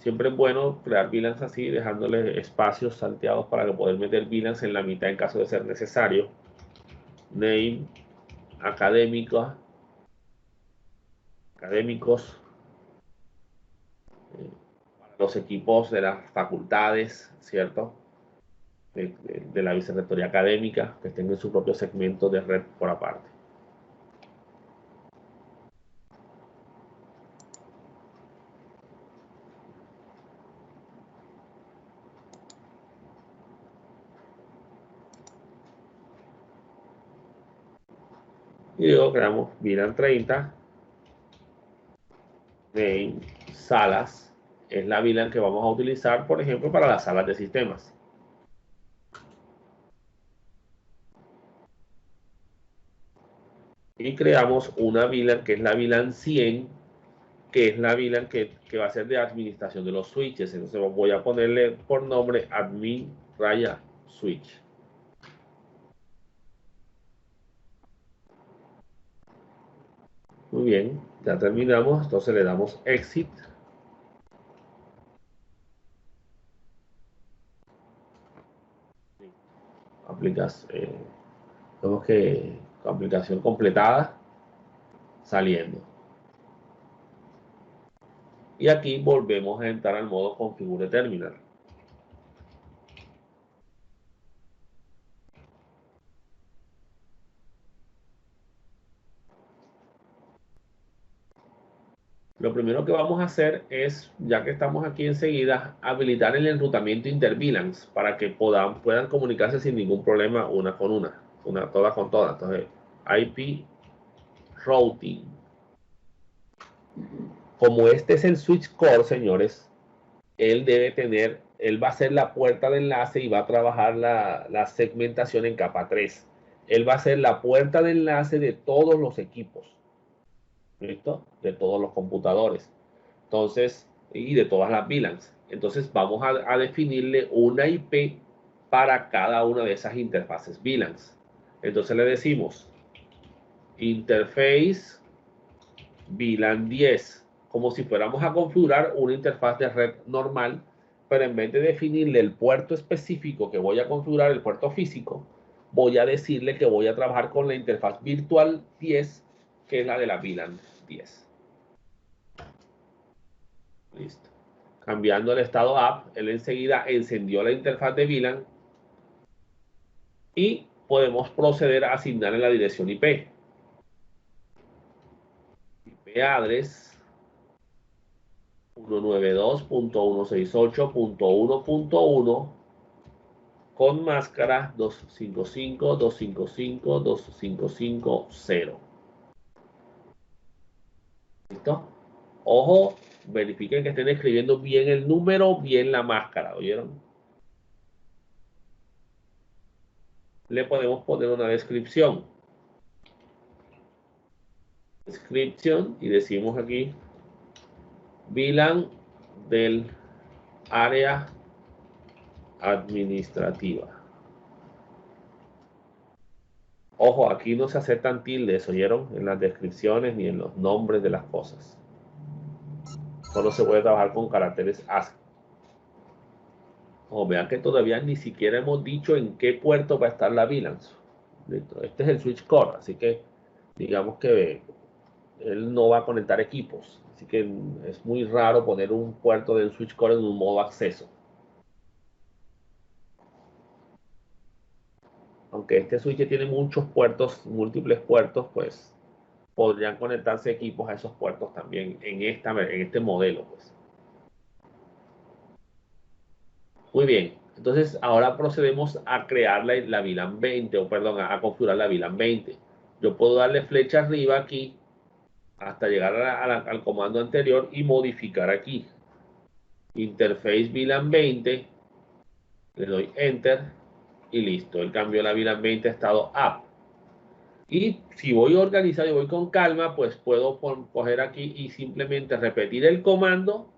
Siempre es bueno crear VLANs así, dejándole espacios salteados para que poder meter VLANs en la mitad en caso de ser necesario. Name, académicos, para los equipos de las facultades, ¿cierto? De la vicerrectoría académica, que tengan su propio segmento de red por aparte. Y luego creamos VLAN 30 en salas. Es la VLAN que vamos a utilizar, por ejemplo, para las salas de sistemas. Y creamos una VLAN que es la VLAN 100, que es la VLAN que va a ser de administración de los switches. Entonces voy a ponerle por nombre admin raya switch. Muy bien, ya terminamos. Entonces le damos exit. Aplicas, vemos que aplicación completada, saliendo. Y aquí volvemos a entrar al modo configure terminal. Lo primero que vamos a hacer es, ya que estamos aquí enseguida, habilitar el enrutamiento interVLANs para que puedan comunicarse sin ningún problema una con una toda con toda. Entonces, IP routing. Como este es el switch core, señores, él va a ser la puerta de enlace y va a trabajar la segmentación en capa 3. Él va a ser la puerta de enlace de todos los equipos, ¿listo? De todos los computadores. Entonces, y de todas las VLANs. Entonces, vamos a definirle una IP para cada una de esas interfaces VLANs. Entonces le decimos interface VLAN 10, como si fuéramos a configurar una interfaz de red normal, pero en vez de definirle el puerto específico que voy a configurar, el puerto físico, voy a decirle que voy a trabajar con la interfaz virtual 10, que es la de la VLAN 10. Listo. Cambiando el estado app, él enseguida encendió la interfaz de VLAN y podemos proceder a asignarle la dirección IP. IP address 192.168.1.1 con máscara 255.255.255.0. ¿Listo? Ojo, verifiquen que estén escribiendo bien el número, bien la máscara, ¿oyeron? Le podemos poner una descripción. Description y decimos aquí VLAN del área administrativa. Ojo, aquí no se aceptan tildes, ¿oyeron? En las descripciones ni en los nombres de las cosas. Solo se puede trabajar con caracteres ASCII. Ojo, vean que todavía ni siquiera hemos dicho en qué puerto va a estar la VLAN. Este es el switch core, así que digamos que él no va a conectar equipos. Así que es muy raro poner un puerto del switch core en un modo acceso. Aunque este switch tiene muchos puertos, múltiples puertos, pues podrían conectarse equipos a esos puertos también en este modelo, pues. Muy bien, entonces ahora procedemos a crear la VLAN 20, o perdón, a configurar la VLAN 20. Yo puedo darle flecha arriba aquí hasta llegar al comando anterior y modificar aquí. Interface VLAN 20, le doy Enter y listo. Él cambió la VLAN 20 a estado Up. Y si voy organizado y voy con calma, pues puedo coger aquí y simplemente repetir el comando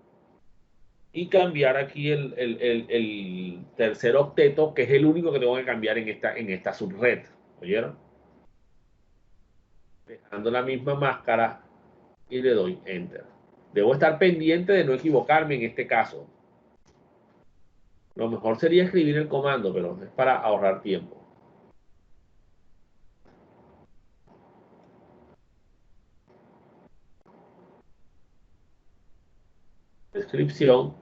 y cambiar aquí el tercer octeto, que es el único que tengo que cambiar en esta subred. ¿Oyeron? Dejando la misma máscara y le doy Enter. Debo estar pendiente de no equivocarme en este caso. Lo mejor sería escribir el comando, pero es para ahorrar tiempo. Descripción,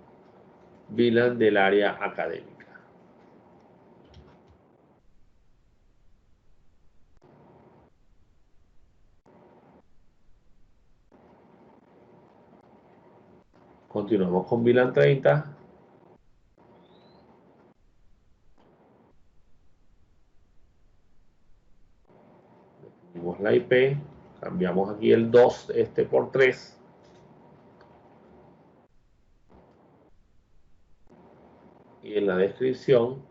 VLAN del área académica. Continuamos con VLAN 30. Definimos la IP. Cambiamos aquí el 2 por 3. Y en la descripción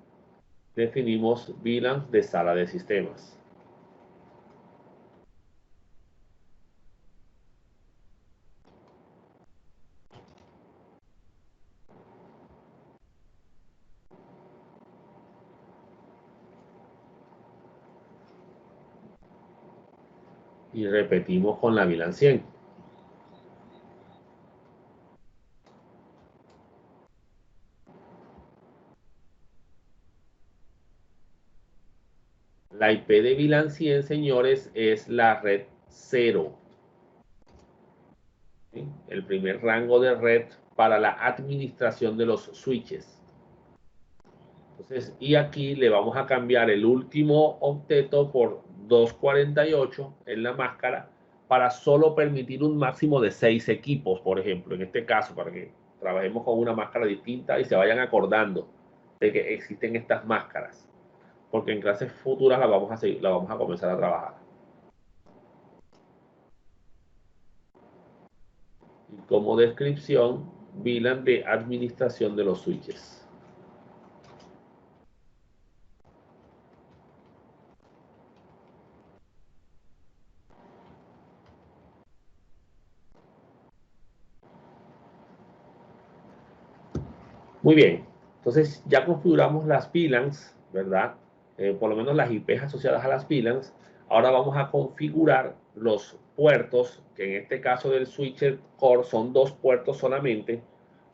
definimos VLAN de sala de sistemas. Y repetimos con la VLAN 100. La IP de VLAN 100, señores, es la red 0. ¿Sí? El primer rango de red para la administración de los switches. Entonces, y aquí le vamos a cambiar el último octeto por 248 en la máscara para solo permitir un máximo de 6 equipos, por ejemplo, en este caso, para que trabajemos con una máscara distinta y se vayan acordando de que existen estas máscaras, porque en clases futuras la vamos a comenzar a trabajar. Y como descripción, VLAN de administración de los switches. Muy bien, entonces ya configuramos las VLANs, ¿verdad? Por lo menos las IPs asociadas a las VLANs. Ahora vamos a configurar los puertos, que en este caso del switcher core son 2 puertos solamente,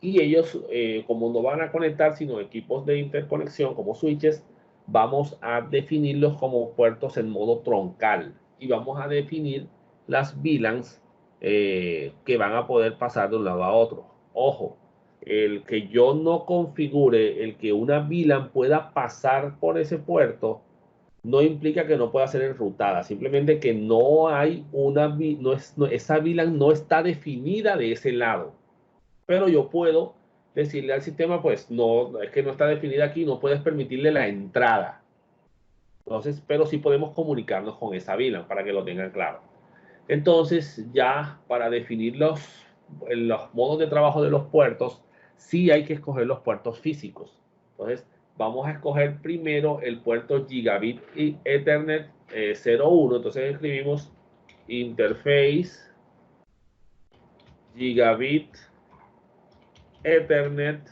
y ellos, como no van a conectar sino equipos de interconexión como switches, vamos a definirlos como puertos en modo troncal y vamos a definir las VLANs que van a poder pasar de un lado a otro. Ojo, el que yo no configure el que una VLAN pueda pasar por ese puerto no implica que no pueda ser enrutada, simplemente que no hay esa VLAN no está definida de ese lado. Pero yo puedo decirle al sistema, pues no, es que no está definida aquí, no puedes permitirle la entrada. Entonces, pero sí podemos comunicarnos con esa VLAN para que lo tengan claro. Entonces, ya para definir los modos de trabajo de los puertos, sí hay que escoger los puertos físicos. Entonces, vamos a escoger primero el puerto Gigabit y Ethernet 01. Entonces, escribimos interface Gigabit Ethernet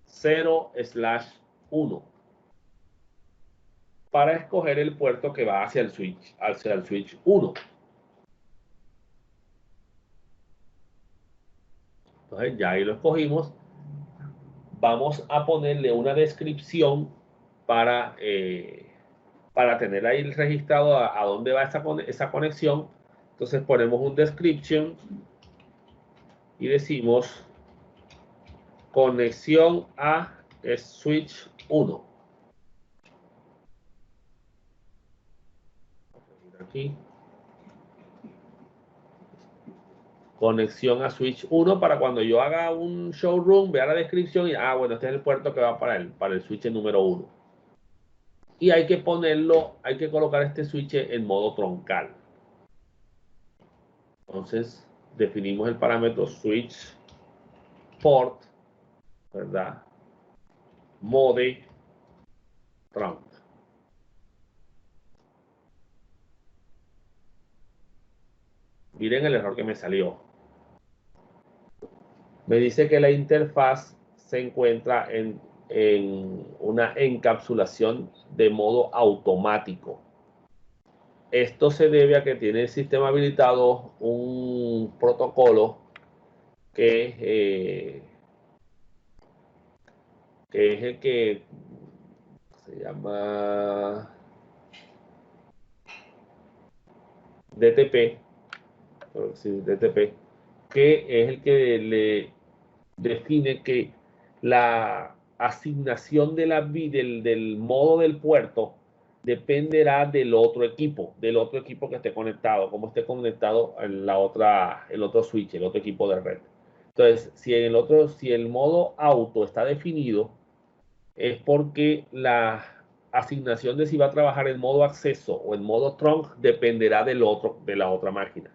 0/1 para escoger el puerto que va hacia el switch 1. Entonces, ya ahí lo escogimos. Vamos a ponerle una descripción para tener ahí registrado a dónde va esa conexión. Entonces ponemos un description y decimos conexión a switch 1. Aquí. Conexión a switch 1 para cuando yo haga un showroom, vea la descripción y, bueno, este es el puerto que va para el switch número 1. Y hay que hay que colocar este switch en modo troncal. Entonces, definimos el parámetro switch port, ¿verdad? Mode trunk. Miren el error que me salió. Me dice que la interfaz se encuentra en una encapsulación de modo automático. Esto se debe a que tiene el sistema habilitado un protocolo que, que es el que se llama DTP, sí, DTP, que es el que le define que la asignación de del modo del puerto dependerá del otro equipo que esté conectado, como esté conectado en el otro switch, el otro equipo de red. Entonces, si el modo auto está definido, es porque la asignación de si va a trabajar en modo acceso o en modo trunk dependerá de la otra máquina.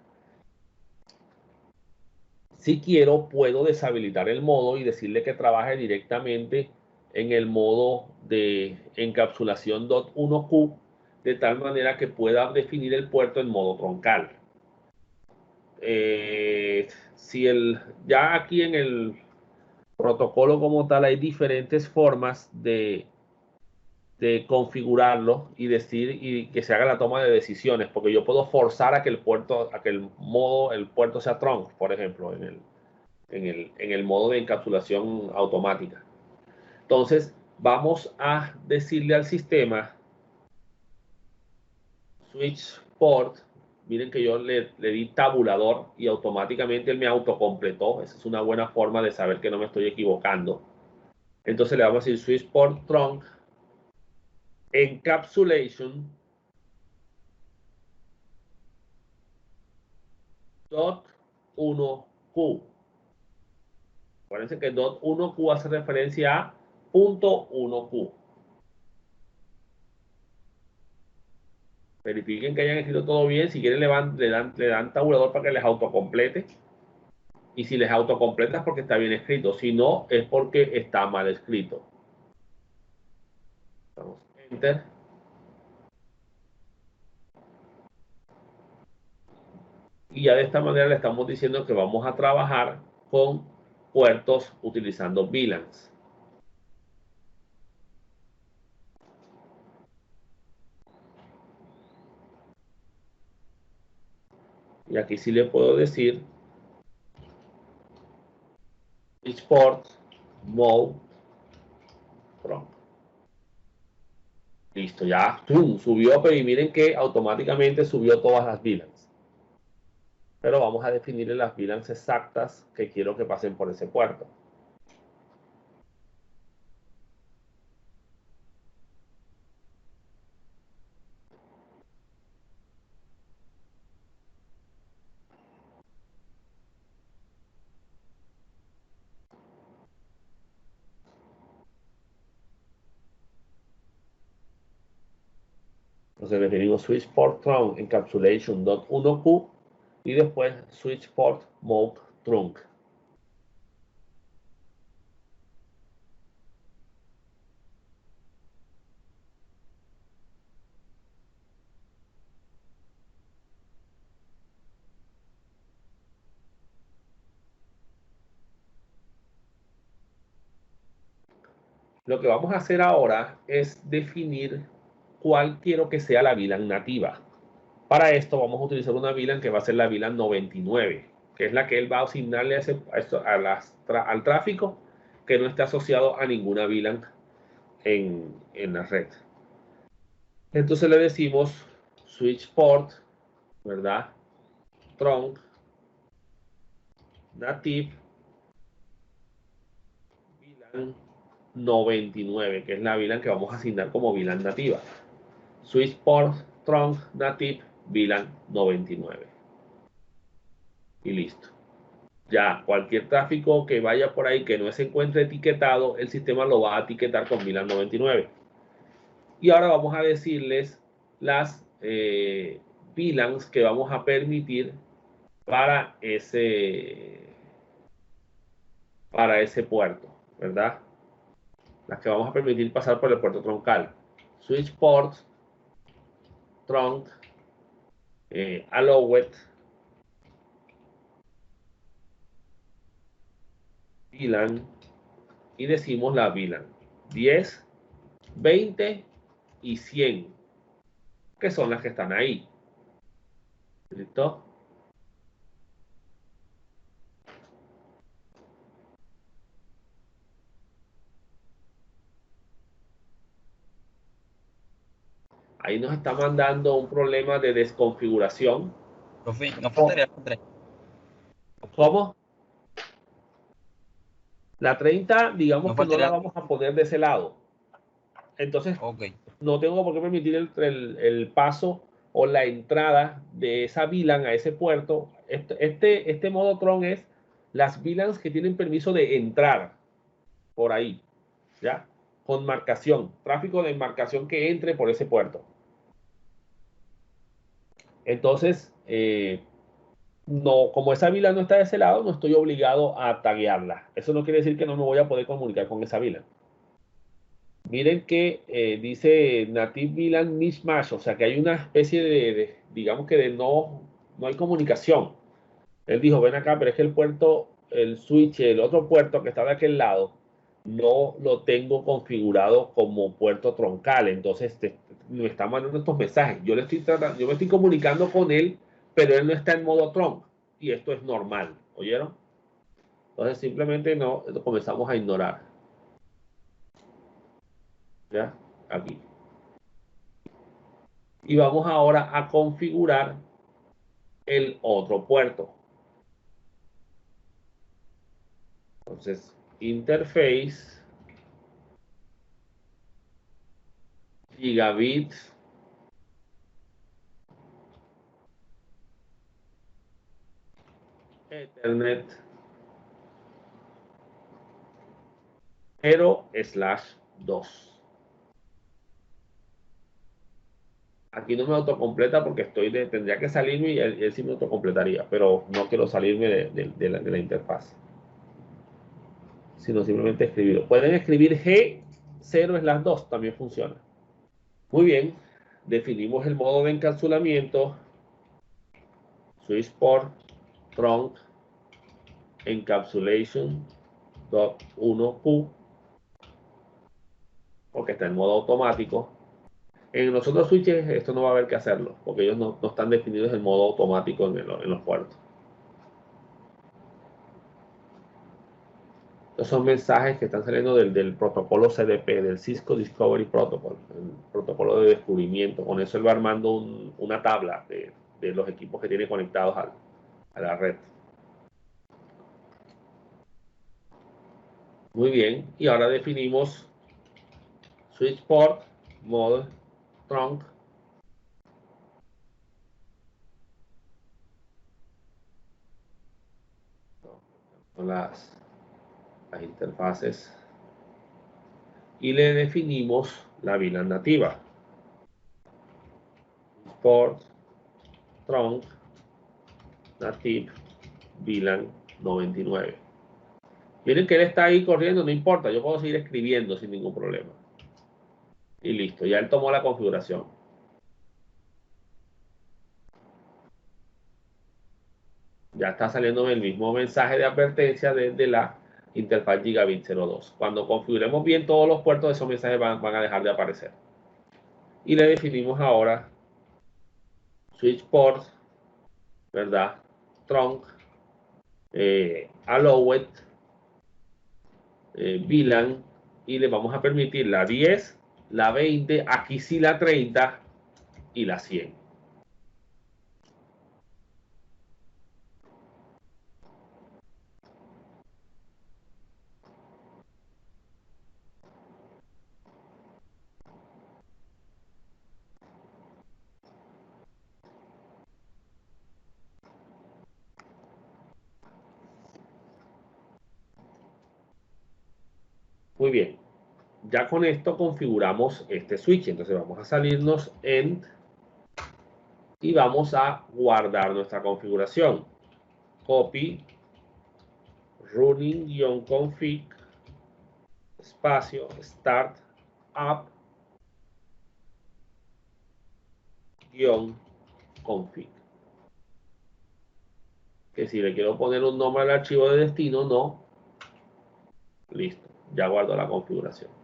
Si quiero, puedo deshabilitar el modo y decirle que trabaje directamente en el modo de encapsulación .1Q, de tal manera que pueda definir el puerto en modo troncal. Si ya aquí en el protocolo como tal hay diferentes formas de configurarlo y decir y que se haga la toma de decisiones, porque yo puedo forzar a que el puerto sea trunk, por ejemplo, en el modo de encapsulación automática. Entonces, vamos a decirle al sistema switch port. Miren que yo le di tabulador y automáticamente él me autocompletó. Esa es una buena forma de saber que no me estoy equivocando. Entonces le vamos a decir switch port trunk encapsulation dot 1Q. Acuérdense que dot 1Q hace referencia a punto 1Q. Verifiquen que hayan escrito todo bien. Si quieren, le dan tabulador para que les autocomplete. Y si les autocompleta es porque está bien escrito. Si no, es porque está mal escrito. Vamos, Enter. Y ya de esta manera le estamos diciendo que vamos a trabajar con puertos utilizando VLANs. Y aquí sí le puedo decir export mode from. Listo, ya subió, pero y miren que automáticamente subió todas las VLANs. Pero vamos a definirle las VLANs exactas que quiero que pasen por ese puerto. Entonces definimos switch port trunk encapsulation.1Q y después switch port mode trunk. Lo que vamos a hacer ahora es definir cuál quiero que sea la VLAN nativa. Para esto vamos a utilizar una VLAN que va a ser la VLAN 99, que es la que él va a asignarle al tráfico que no esté asociado a ninguna VLAN en la red. Entonces le decimos switch port, ¿verdad? Trunk, native, VLAN 99, que es la VLAN que vamos a asignar como VLAN nativa. Switch port trunk native VLAN 99. Y listo. Ya cualquier tráfico que vaya por ahí que no se encuentre etiquetado, el sistema lo va a etiquetar con VLAN 99. Y ahora vamos a decirles las VLANs que vamos a permitir para ese puerto, ¿verdad? Las que vamos a permitir pasar por el puerto troncal. Switch port, trunk, allowed, VLAN, y decimos la VLAN 10, 20 y 100, que son las que están ahí. ¿Listo? Ahí nos está mandando un problema de desconfiguración. Profe, no faltaría la 30. ¿Cómo? La 30, digamos No que no la faltaría. vamos a poner de ese lado. Entonces, Ok, no tengo por qué permitir el paso o la entrada de esa VLAN a ese puerto. Este modo Tron es las VLANs que tienen permiso de entrar por ahí, ¿ya? Con marcación, tráfico de marcación que entre por ese puerto. Entonces, no, como esa VLAN no está de ese lado, no estoy obligado a taguearla. Eso no quiere decir que no me voy a poder comunicar con esa VLAN. Miren que dice Native VLAN Mismatch, o sea que hay una especie digamos que no hay comunicación. Él dijo, ven acá, pero es que el puerto, el switch, el otro puerto que está de aquel lado, no lo tengo configurado como puerto troncal. Entonces me está mandando estos mensajes. Yo le estoy tratando, yo me estoy comunicando con él, pero él no está en modo tronc. Y esto es normal, ¿oyeron? Entonces simplemente no lo comenzamos a ignorar. ¿Ya? Aquí. Y vamos ahora a configurar el otro puerto. Entonces, interface, gigabit, Ethernet 0/2. Aquí no me autocompleta porque tendría que salirme y él sí me autocompletaría, pero no quiero salirme de la interfaz, sino simplemente escribirlo. Pueden escribir G0/2, también funciona. Muy bien, definimos el modo de encapsulamiento, switch port, trunk, encapsulation.1Q, porque está en modo automático. En los otros switches esto no va a haber que hacerlo, porque ellos no están definidos en modo automático en los puertos. Estos son mensajes que están saliendo del protocolo CDP, del Cisco Discovery Protocol, el protocolo de descubrimiento. Con eso él va armando una tabla de los equipos que tiene conectados a la red. Muy bien, y ahora definimos switch port, mode, trunk. Son las interfaces. Y le definimos la VLAN nativa. Port, trunk, native, VLAN 99. Miren que él está ahí corriendo, no importa, yo puedo seguir escribiendo sin ningún problema. Y listo, ya él tomó la configuración. Ya está saliendo el mismo mensaje de advertencia desde la interfaz Gigabit 02. Cuando configuremos bien todos los puertos, esos mensajes van a dejar de aparecer. Y le definimos ahora switch port, ¿verdad? Trunk, allowed, VLAN, y le vamos a permitir la 10, la 20, aquí sí la 30 y la 100. Muy bien. Ya con esto configuramos este switch. Entonces vamos a salirnos y vamos a guardar nuestra configuración. Copy, running-config, espacio, start, up-config. Que si le quiero poner un nombre al archivo de destino, no. Listo, ya guardo la configuración.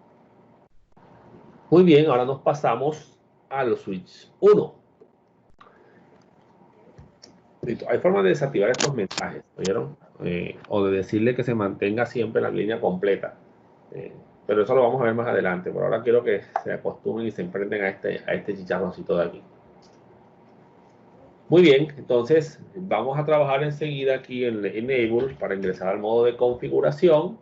Muy bien, ahora nos pasamos a los switches 1. Listo. Hay formas de desactivar estos mensajes, ¿oyeron? O de decirle que se mantenga siempre la línea completa. Pero eso lo vamos a ver más adelante. Por ahora quiero que se acostumbren y se enfrenten a este chicharroncito de aquí. Muy bien, entonces vamos a trabajar enseguida aquí en Enable para ingresar al modo de configuración.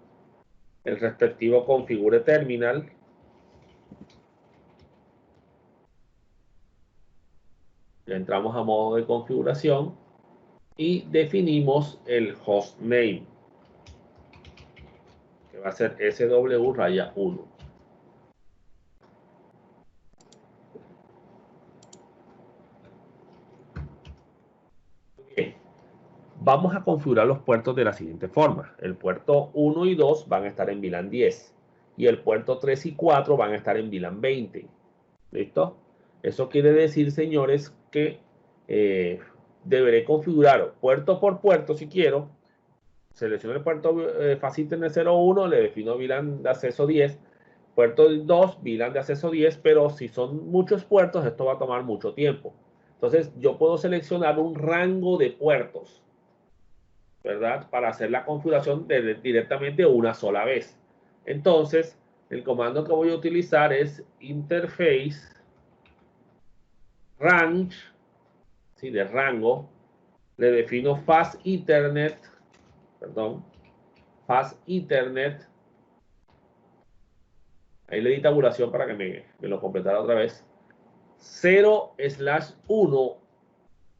El respectivo configure terminal. Ya entramos a modo de configuración y definimos el hostname, que va a ser SW-1. Bien. Vamos a configurar los puertos de la siguiente forma. El puerto 1 y 2 van a estar en VLAN 10 y el puerto 3 y 4 van a estar en VLAN 20. ¿Listo? Eso quiere decir, señores, que deberé configurar puerto por puerto si quiero. Selecciono el puerto Fast Internet 01, le defino VLAN de acceso 10. Puerto 2, VLAN de acceso 10, pero si son muchos puertos, esto va a tomar mucho tiempo. Entonces, yo puedo seleccionar un rango de puertos, ¿verdad? Para hacer la configuración directamente una sola vez. Entonces, el comando que voy a utilizar es interface range, ¿sí? De rango. Le defino fast ethernet, perdón, fast ethernet. Ahí le di tabulación para que me lo completara otra vez. 0/1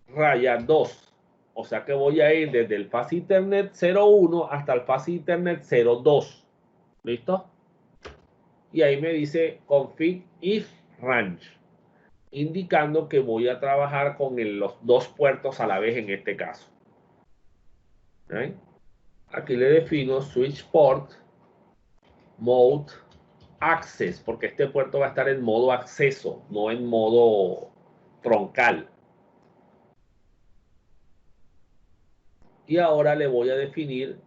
raya 2. O sea que voy a ir desde el fast ethernet 01 hasta el fast ethernet 02. ¿Listo? Y ahí me dice config if range, indicando que voy a trabajar con los dos puertos a la vez en este caso. ¿Okay? Aquí le defino switch port mode access, porque este puerto va a estar en modo acceso, no en modo troncal. Y ahora le voy a definir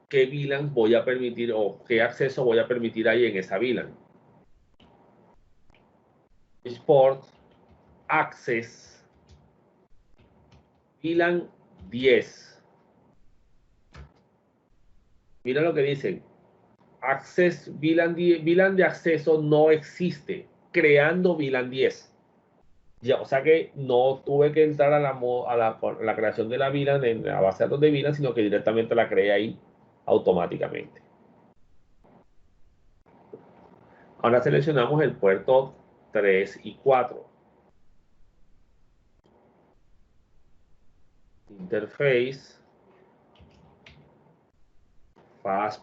qué VLAN voy a permitir o qué acceso voy a permitir ahí en esa VLAN. Switch port access VLAN 10. Mira lo que dicen. VLAN de acceso no existe, creando VLAN 10. Ya, o sea que no tuve que entrar a la creación de la VLAN en la base de datos de VLAN, sino que directamente la creé ahí automáticamente. Ahora seleccionamos el puerto 3 y 4. Interface.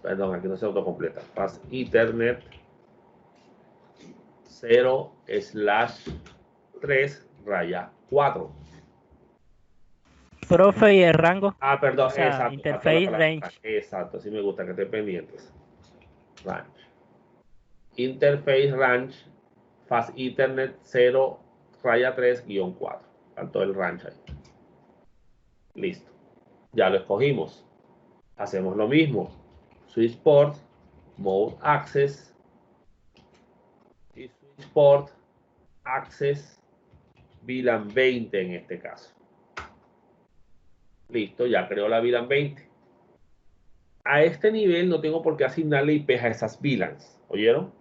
Perdón, aquí no se autocompleta. Fast Ethernet 0/3/4. Profe, y el rango, Ah, o perdón, sea, exacto, faltó la interface palabra. range. Exacto, sí me gusta que estén pendientes. Range. Interface range, Fast Ethernet 0/3/4. Faltó el range ahí. Listo. Ya lo escogimos. Hacemos lo mismo. Switch port, mode access y switch port access VLAN 20 en este caso. Listo, ya creo la VLAN 20. A este nivel no tengo por qué asignarle IPs a esas VLANs. ¿Oyeron?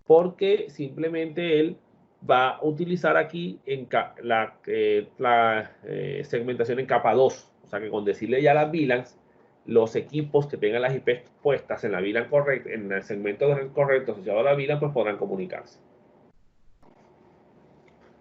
Porque simplemente él va a utilizar aquí la segmentación en capa 2. O sea que con decirle ya las VLANs, los equipos que tengan las IPs puestas en la VLAN correcta, en el segmento correcto asociado a la VLAN, pues podrán comunicarse.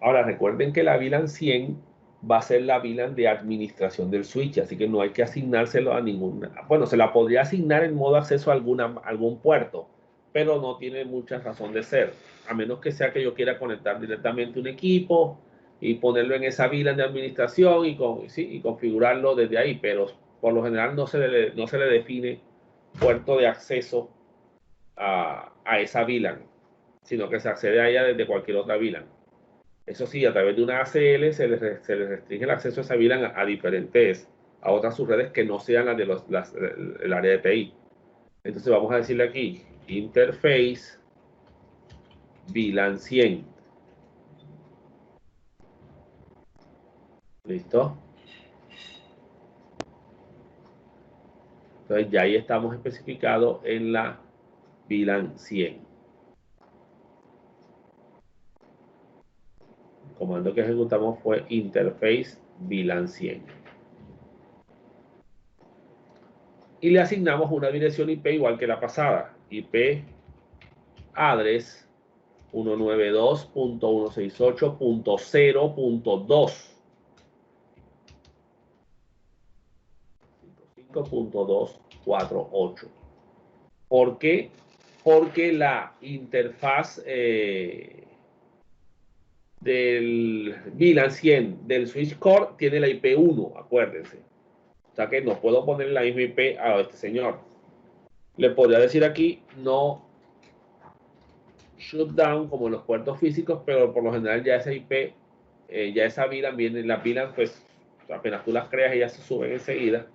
Ahora recuerden que la VLAN 100 va a ser la VLAN de administración del switch, así que no hay que asignárselo a ninguna. Bueno, se la podría asignar en modo acceso a algún puerto, pero no tiene mucha razón de ser, a menos que sea que yo quiera conectar directamente un equipo y ponerlo en esa VLAN de administración y configurarlo desde ahí, pero por lo general no se le define puerto de acceso a esa VLAN, sino que se accede a ella desde cualquier otra VLAN. Eso sí, a través de una ACL se les restringe el acceso a esa VLAN a otras subredes que no sean las de el área de TI. Entonces vamos a decirle aquí, interface VLAN 100. ¿Listo? Entonces ya ahí estamos especificados en la VLAN 100. El comando que ejecutamos fue interface VLAN 100. Y le asignamos una dirección IP igual que la pasada. IP address 192.168.0.2. 5.248. ¿Por qué? Porque la interfaz del VLAN 100 del switch core tiene la IP 1, acuérdense. O sea que no puedo poner la misma IP a este señor. Le podría decir aquí no shutdown como en los puertos físicos, pero por lo general ya esa IP, ya esa VLAN viene, las VLAN pues apenas tú las creas ellas se suben enseguida.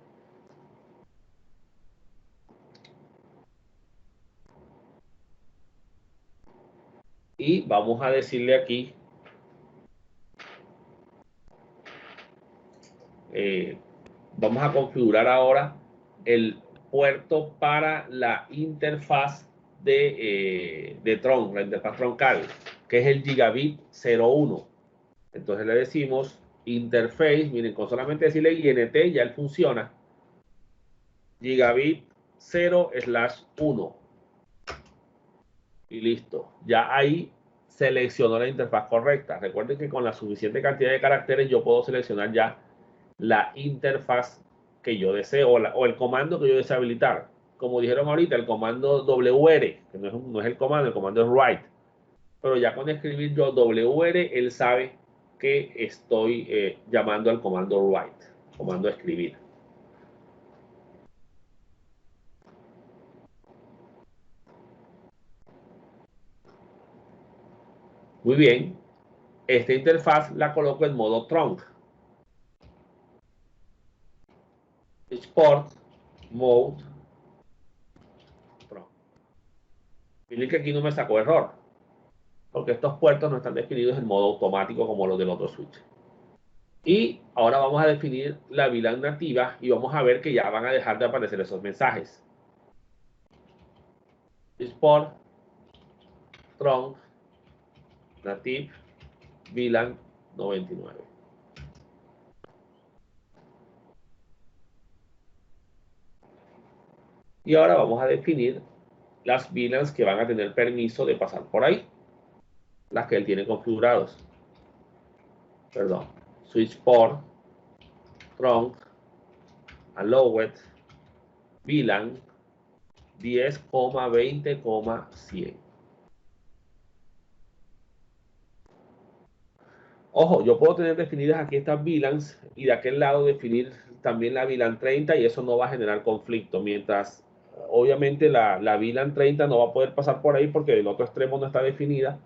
Y vamos a decirle aquí vamos a configurar ahora el puerto para la interfaz de Tron, la interfaz troncal, que es el Gigabit 01. Entonces le decimos interface, miren, con solamente decirle INT ya él funciona. Gigabit 0/1. Y listo. Ya ahí seleccionó la interfaz correcta. Recuerden que con la suficiente cantidad de caracteres yo puedo seleccionar ya la interfaz que yo deseo o el comando que yo deseo habilitar. Como dijeron ahorita, el comando WR, que no es el comando es write. Pero ya con escribir yo WR, él sabe que estoy llamando al comando write, comando escribir. Muy bien. Esta interfaz la coloco en modo trunk. Export mode trunk. Miren que aquí no me sacó error, porque estos puertos no están definidos en modo automático como los del otro switch. Y ahora vamos a definir la VLAN nativa y vamos a ver que ya van a dejar de aparecer esos mensajes. Export trunk native VLAN 99. Y ahora vamos a definir las VLANs que van a tener permiso de pasar por ahí, las que él tiene configurados. Perdón, switch port trunk allowed VLAN 10,20,100. Ojo, yo puedo tener definidas aquí estas VLANs y de aquel lado definir también la VLAN 30 y eso no va a generar conflicto. Mientras, obviamente, la VLAN 30 no va a poder pasar por ahí porque el otro extremo no está definida,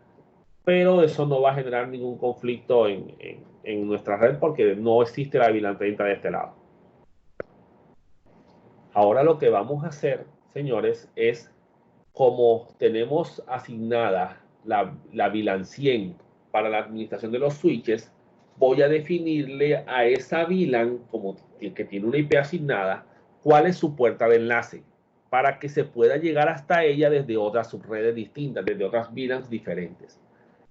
pero eso no va a generar ningún conflicto en nuestra red porque no existe la VLAN 30 de este lado. Ahora lo que vamos a hacer, señores, es como tenemos asignada la VLAN 100 para la administración de los switches, voy a definirle a esa VLAN, como que tiene una IP asignada, cuál es su puerta de enlace, para que se pueda llegar hasta ella desde otras subredes distintas, desde otras VLANs diferentes.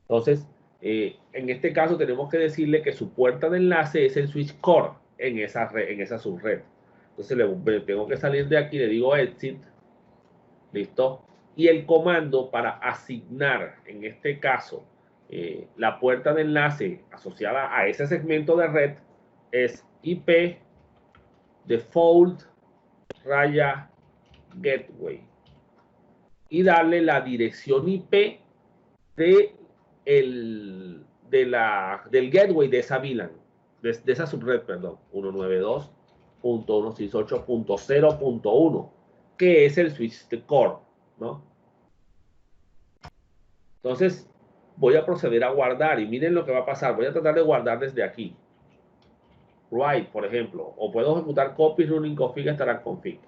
Entonces, en este caso tenemos que decirle que su puerta de enlace es el switch core en esa subred. Entonces tengo que salir de aquí, le digo exit, listo, y el comando para asignar, en este caso, la puerta de enlace asociada a ese segmento de red es IP default raya gateway y darle la dirección IP del gateway de esa VLAN, de esa subred, perdón, 192.168.0.1, que es el switch de core, ¿no? Entonces, voy a proceder a guardar y miren lo que va a pasar. Voy a tratar de guardar desde aquí. Write, por ejemplo, o puedo ejecutar copy running config estará config.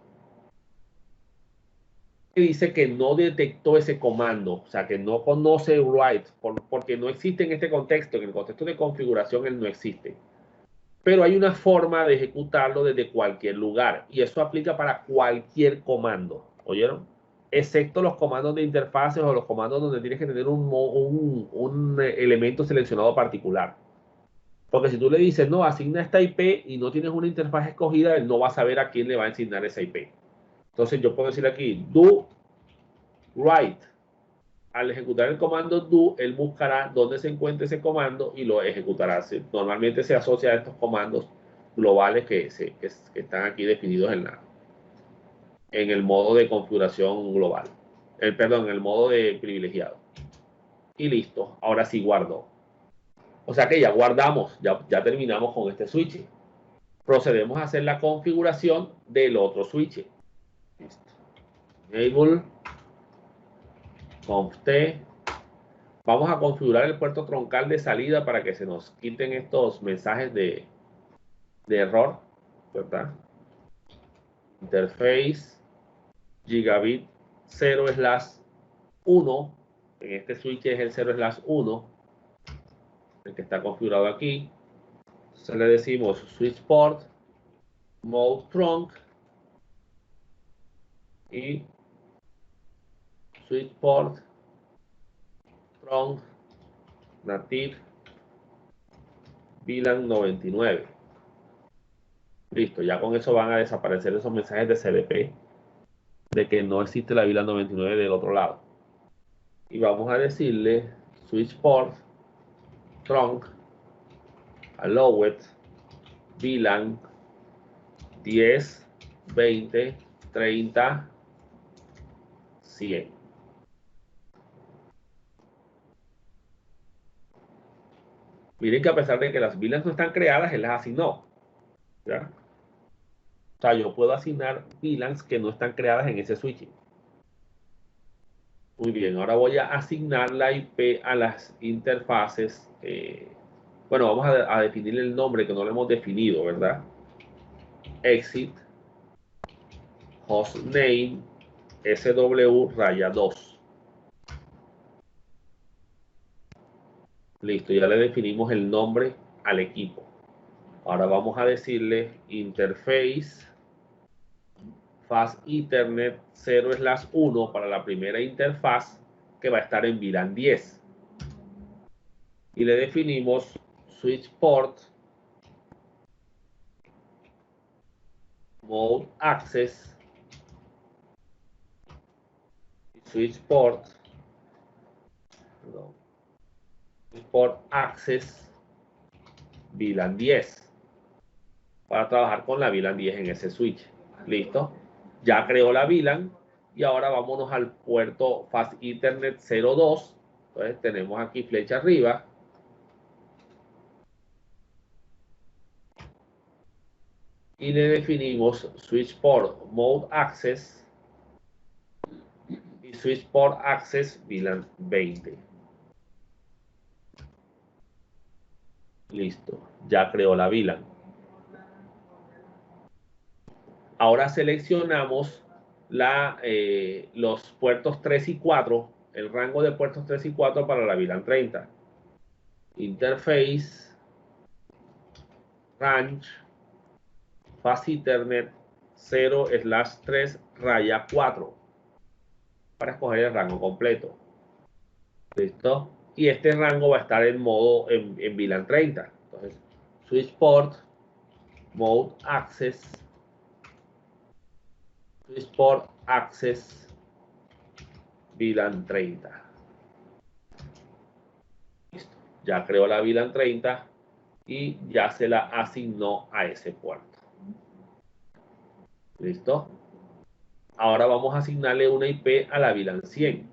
Dice que no detectó ese comando, o sea, que no conoce write, porque no existe en este contexto. En el contexto de configuración, él no existe. Pero hay una forma de ejecutarlo desde cualquier lugar y eso aplica para cualquier comando. ¿Oyeron? excepto los comandos de interfaces o los comandos donde tienes que tener un elemento seleccionado particular. Porque si tú le dices, no, asigna esta IP y no tienes una interfaz escogida, él no va a saber a quién le va a asignar esa IP. Entonces yo puedo decir aquí, do write. Al ejecutar el comando do, él buscará dónde se encuentra ese comando y lo ejecutará. Normalmente se asocia a estos comandos globales que están aquí definidos en el modo de configuración global. Perdón, en el modo de privilegiado. Y listo. Ahora sí guardo. O sea que ya guardamos, ya terminamos con este switch. Procedemos a hacer la configuración del otro switch. Listo. Enable conft. Vamos a configurar el puerto troncal de salida para que se nos quiten estos mensajes de error, ¿verdad? Interface gigabit 0/1. En este switch es el 0/1, el que está configurado aquí. Entonces le decimos switch port mode trunk y switch port trunk native VLAN 99. Listo, ya con eso van a desaparecer esos mensajes de CDP de que no existe la VLAN 99 del otro lado. Y vamos a decirle switch port trunk allowed VLAN 10, 20, 30, 100. Miren que a pesar de que las VLANs no están creadas, él las asignó. ¿Ya? O sea, yo puedo asignar VLANs que no están creadas en ese switching. Muy bien, ahora voy a asignar la IP a las interfaces. Bueno, vamos a definir el nombre que no lo hemos definido, ¿verdad? Exit hostname SW-2. Listo, ya le definimos el nombre al equipo. Ahora vamos a decirle interface fast ethernet 0/1 para la primera interfaz que va a estar en VLAN 10. Y le definimos switch port mode access switch port access VLAN 10 para trabajar con la VLAN 10 en ese switch. Listo, ya creó la VLAN y ahora vámonos al puerto fast ethernet 02. Entonces tenemos aquí flecha arriba y le definimos switch port mode access y switch port access VLAN 20. Listo, ya creó la VLAN. Ahora seleccionamos los puertos 3 y 4, el rango de puertos 3 y 4 para la VLAN 30. Interface, range, fast ethernet 0/3/4 para escoger el rango completo. ¿Listo? Y este rango va a estar en modo en VLAN 30. Entonces, switch port, mode access, switch port access, VLAN 30. Listo. Ya creó la VLAN 30 y ya se la asignó a ese puerto. ¿Listo? Ahora vamos a asignarle una IP a la VLAN 100.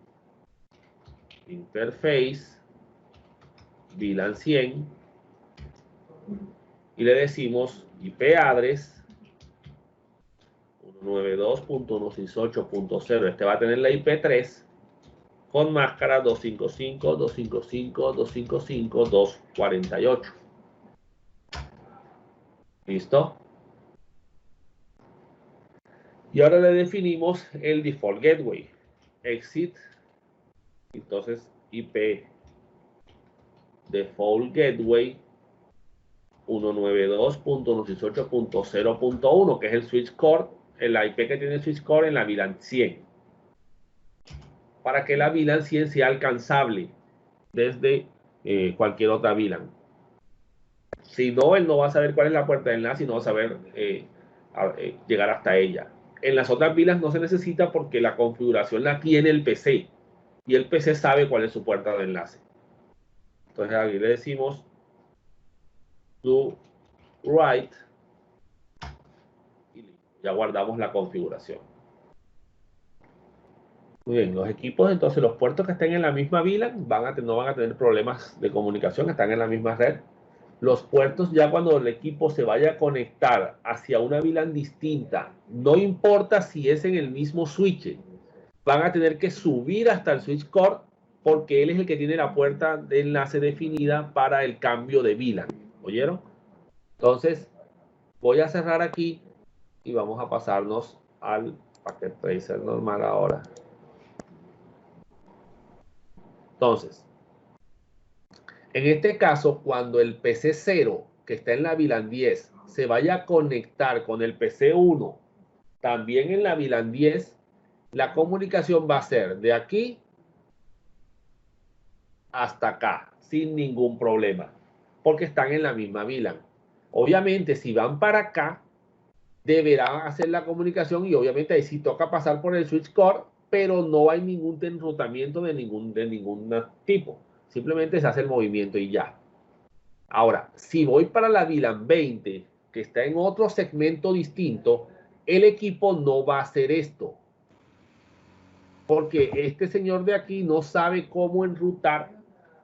Interface VLAN 100 y le decimos IP address 192.168.0. Este va a tener la IP 3 con máscara 255.255.255.248. ¿Listo? Y ahora le definimos el default gateway. Exit. Entonces IP default gateway 192.168.0.1, que es el switch core, el IP que tiene el switch core en la VLAN 100. para que la VLAN sí sea alcanzable desde cualquier otra VLAN. Si no, él no va a saber cuál es la puerta de enlace y no va a saber llegar hasta ella. En las otras VLANs no se necesita porque la configuración la tiene el PC y el PC sabe cuál es su puerta de enlace. Entonces aquí le decimos do write y ya guardamos la configuración. Muy bien, los equipos, entonces los puertos que estén en la misma VLAN no van a tener problemas de comunicación, están en la misma red. Los puertos ya cuando el equipo se vaya a conectar hacia una VLAN distinta, no importa si es en el mismo switch, van a tener que subir hasta el switch core porque él es el que tiene la puerta de enlace definida para el cambio de VLAN. ¿Oyeron? Entonces, voy a cerrar aquí y vamos a pasarnos al Packet Tracer normal ahora. Entonces, en este caso, cuando el PC 0, que está en la VLAN 10, se vaya a conectar con el PC 1, también en la VLAN 10, la comunicación va a ser de aquí hasta acá, sin ningún problema, porque están en la misma VLAN. Obviamente, si van para acá, deberán hacer la comunicación y obviamente ahí sí toca pasar por el switch core, pero no hay ningún enrutamiento de ningún tipo. Simplemente se hace el movimiento y ya. Ahora, si voy para la VLAN 20, que está en otro segmento distinto, el equipo no va a hacer esto. Porque este señor de aquí no sabe cómo enrutar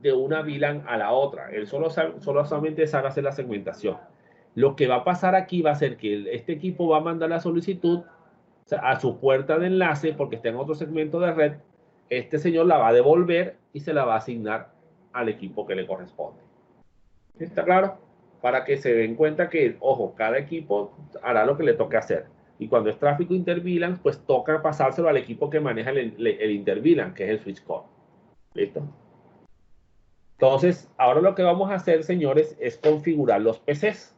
de una VLAN a la otra. Él solamente sabe hacer la segmentación. Lo que va a pasar aquí va a ser que este equipo va a mandar la solicitud a su puerta de enlace porque está en otro segmento de red. Este señor la va a devolver y se la va a asignar al equipo que le corresponde. ¿Está claro? Para que se den cuenta que, ojo, cada equipo hará lo que le toque hacer. Y cuando es tráfico interVLAN, pues toca pasárselo al equipo que maneja el interVLAN, que es el switch core. ¿Listo? Entonces, ahora lo que vamos a hacer, señores, es configurar los PCs.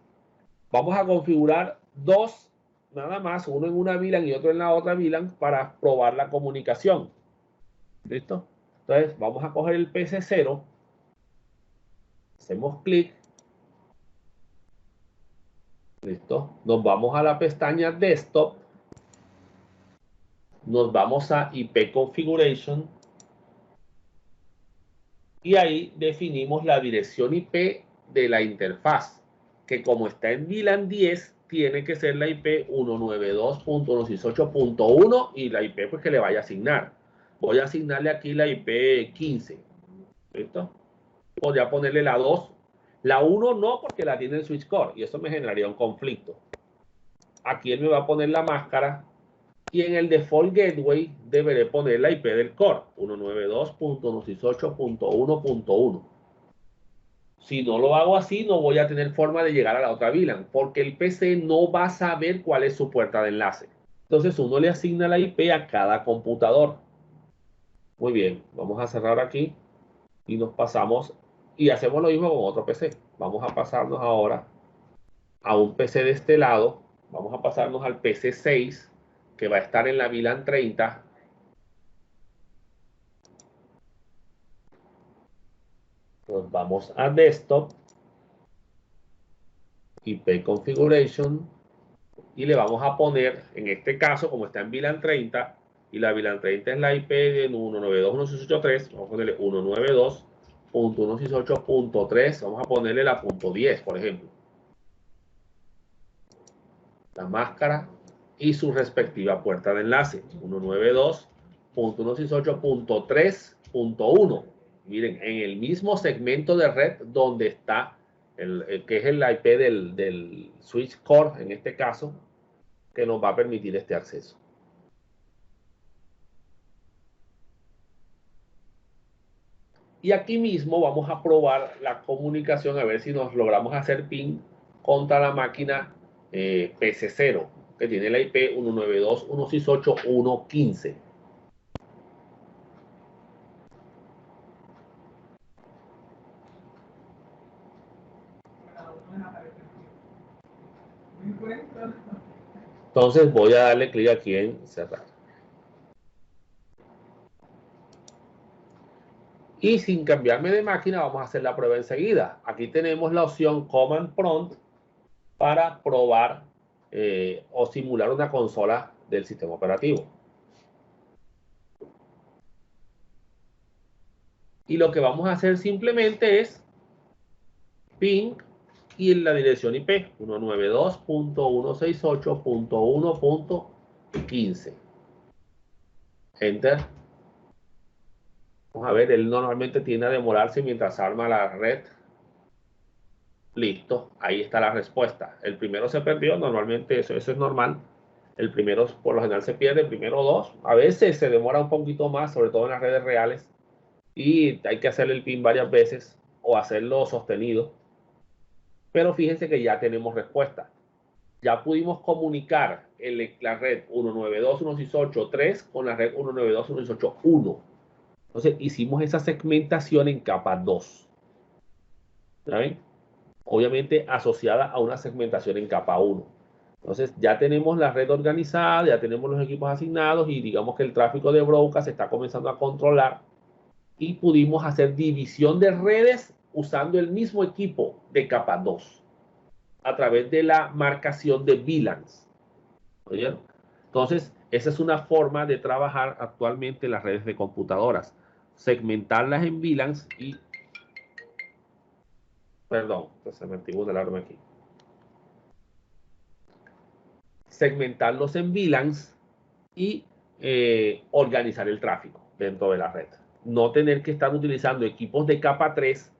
Vamos a configurar dos, nada más, uno en una VLAN y otro en la otra VLAN para probar la comunicación. ¿Listo? Entonces, vamos a coger el PC 0, hacemos clic. Listo. Nos vamos a la pestaña Desktop. Nos vamos a IP Configuration. Y ahí definimos la dirección IP de la interfaz. Que como está en VLAN 10, tiene que ser la IP 192.168.1 y la IP pues que le vaya a asignar. Voy a asignarle aquí la IP 15. ¿Listo? Podría ponerle la 2. La 1 no porque la tiene el switch core y eso me generaría un conflicto. Aquí él me va a poner la máscara y en el default gateway deberé poner la IP del core 192.168.1.1. Si no lo hago así, no voy a tener forma de llegar a la otra VLAN porque el PC no va a saber cuál es su puerta de enlace. Entonces uno le asigna la IP a cada computador. Muy bien, vamos a cerrar aquí y nos pasamos y hacemos lo mismo con otro PC. Vamos a pasarnos ahora a un PC de este lado. Vamos a pasarnos al PC 6 que va a estar en la VLAN 30. Nos vamos a Desktop, IP Configuration y le vamos a poner, en este caso, como está en VLAN 30 y la VLAN 30 es la IP de 192.168.3, vamos a ponerle 192.168.3, vamos a ponerle la .10, por ejemplo. La máscara y su respectiva puerta de enlace, 192.168.3.1. Miren, en el mismo segmento de red donde está que es el IP del switch core, en este caso, que nos va a permitir este acceso. Y aquí mismo vamos a probar la comunicación a ver si nos logramos hacer ping contra la máquina PC0, que tiene la IP 192.168.1.15. Entonces voy a darle clic aquí en cerrar. Y sin cambiarme de máquina, vamos a hacer la prueba enseguida. Aquí tenemos la opción Command Prompt para probar o simular una consola del sistema operativo. Y lo que vamos a hacer simplemente es ping y en la dirección IP 192.168.1.15. Enter. Vamos a ver, él normalmente tiende a demorarse mientras arma la red. Listo, ahí está la respuesta. El primero se perdió, normalmente eso es normal. El primero por lo general se pierde, el primero dos. A veces se demora un poquito más, sobre todo en las redes reales. Y hay que hacerle el pin varias veces o hacerlo sostenido. Pero fíjense que ya tenemos respuesta. Ya pudimos comunicar la red 192.168.3 con la red 192.168.1. Entonces hicimos esa segmentación en capa 2. ¿Saben? Obviamente asociada a una segmentación en capa 1. Entonces ya tenemos la red organizada, ya tenemos los equipos asignados y digamos que el tráfico de broker se está comenzando a controlar y pudimos hacer división de redes usando el mismo equipo de capa 2 a través de la marcación de VLANs. ¿Oyeron? Entonces, esa es una forma de trabajar actualmente en las redes de computadoras. Segmentarlas en VLANs y... Perdón, se me activó una alarma aquí. Segmentarlos en VLANs y organizar el tráfico dentro de la red. No tener que estar utilizando equipos de capa 3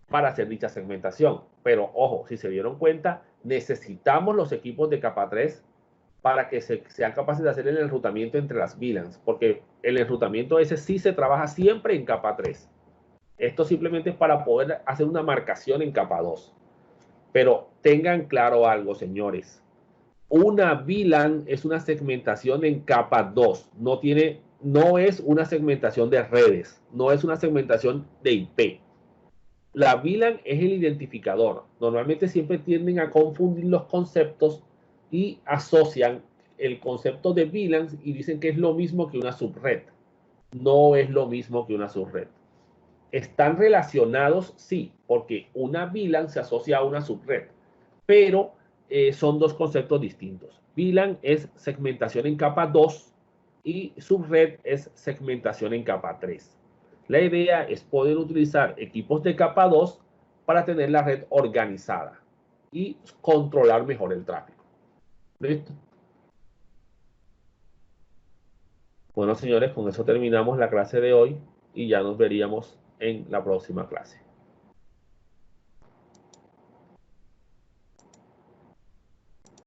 para hacer dicha segmentación. Pero ojo, si se dieron cuenta, necesitamos los equipos de capa 3 para que sean capaces de hacer el enrutamiento entre las VLANs, porque el enrutamiento ese sí se trabaja siempre en capa 3. Esto simplemente es para poder hacer una marcación en capa 2. Pero tengan claro algo, señores. Una VLAN es una segmentación en capa 2. No es una segmentación de redes, no es una segmentación de IP. La VLAN es el identificador. Normalmente siempre tienden a confundir los conceptos y asocian el concepto de VLAN y dicen que es lo mismo que una subred. No es lo mismo que una subred. Están relacionados, sí, porque una VLAN se asocia a una subred, pero son dos conceptos distintos. VLAN es segmentación en capa 2 y subred es segmentación en capa 3. La idea es poder utilizar equipos de capa 2 para tener la red organizada y controlar mejor el tráfico. ¿Listo? Bueno, señores, con eso terminamos la clase de hoy y ya nos veríamos en la próxima clase.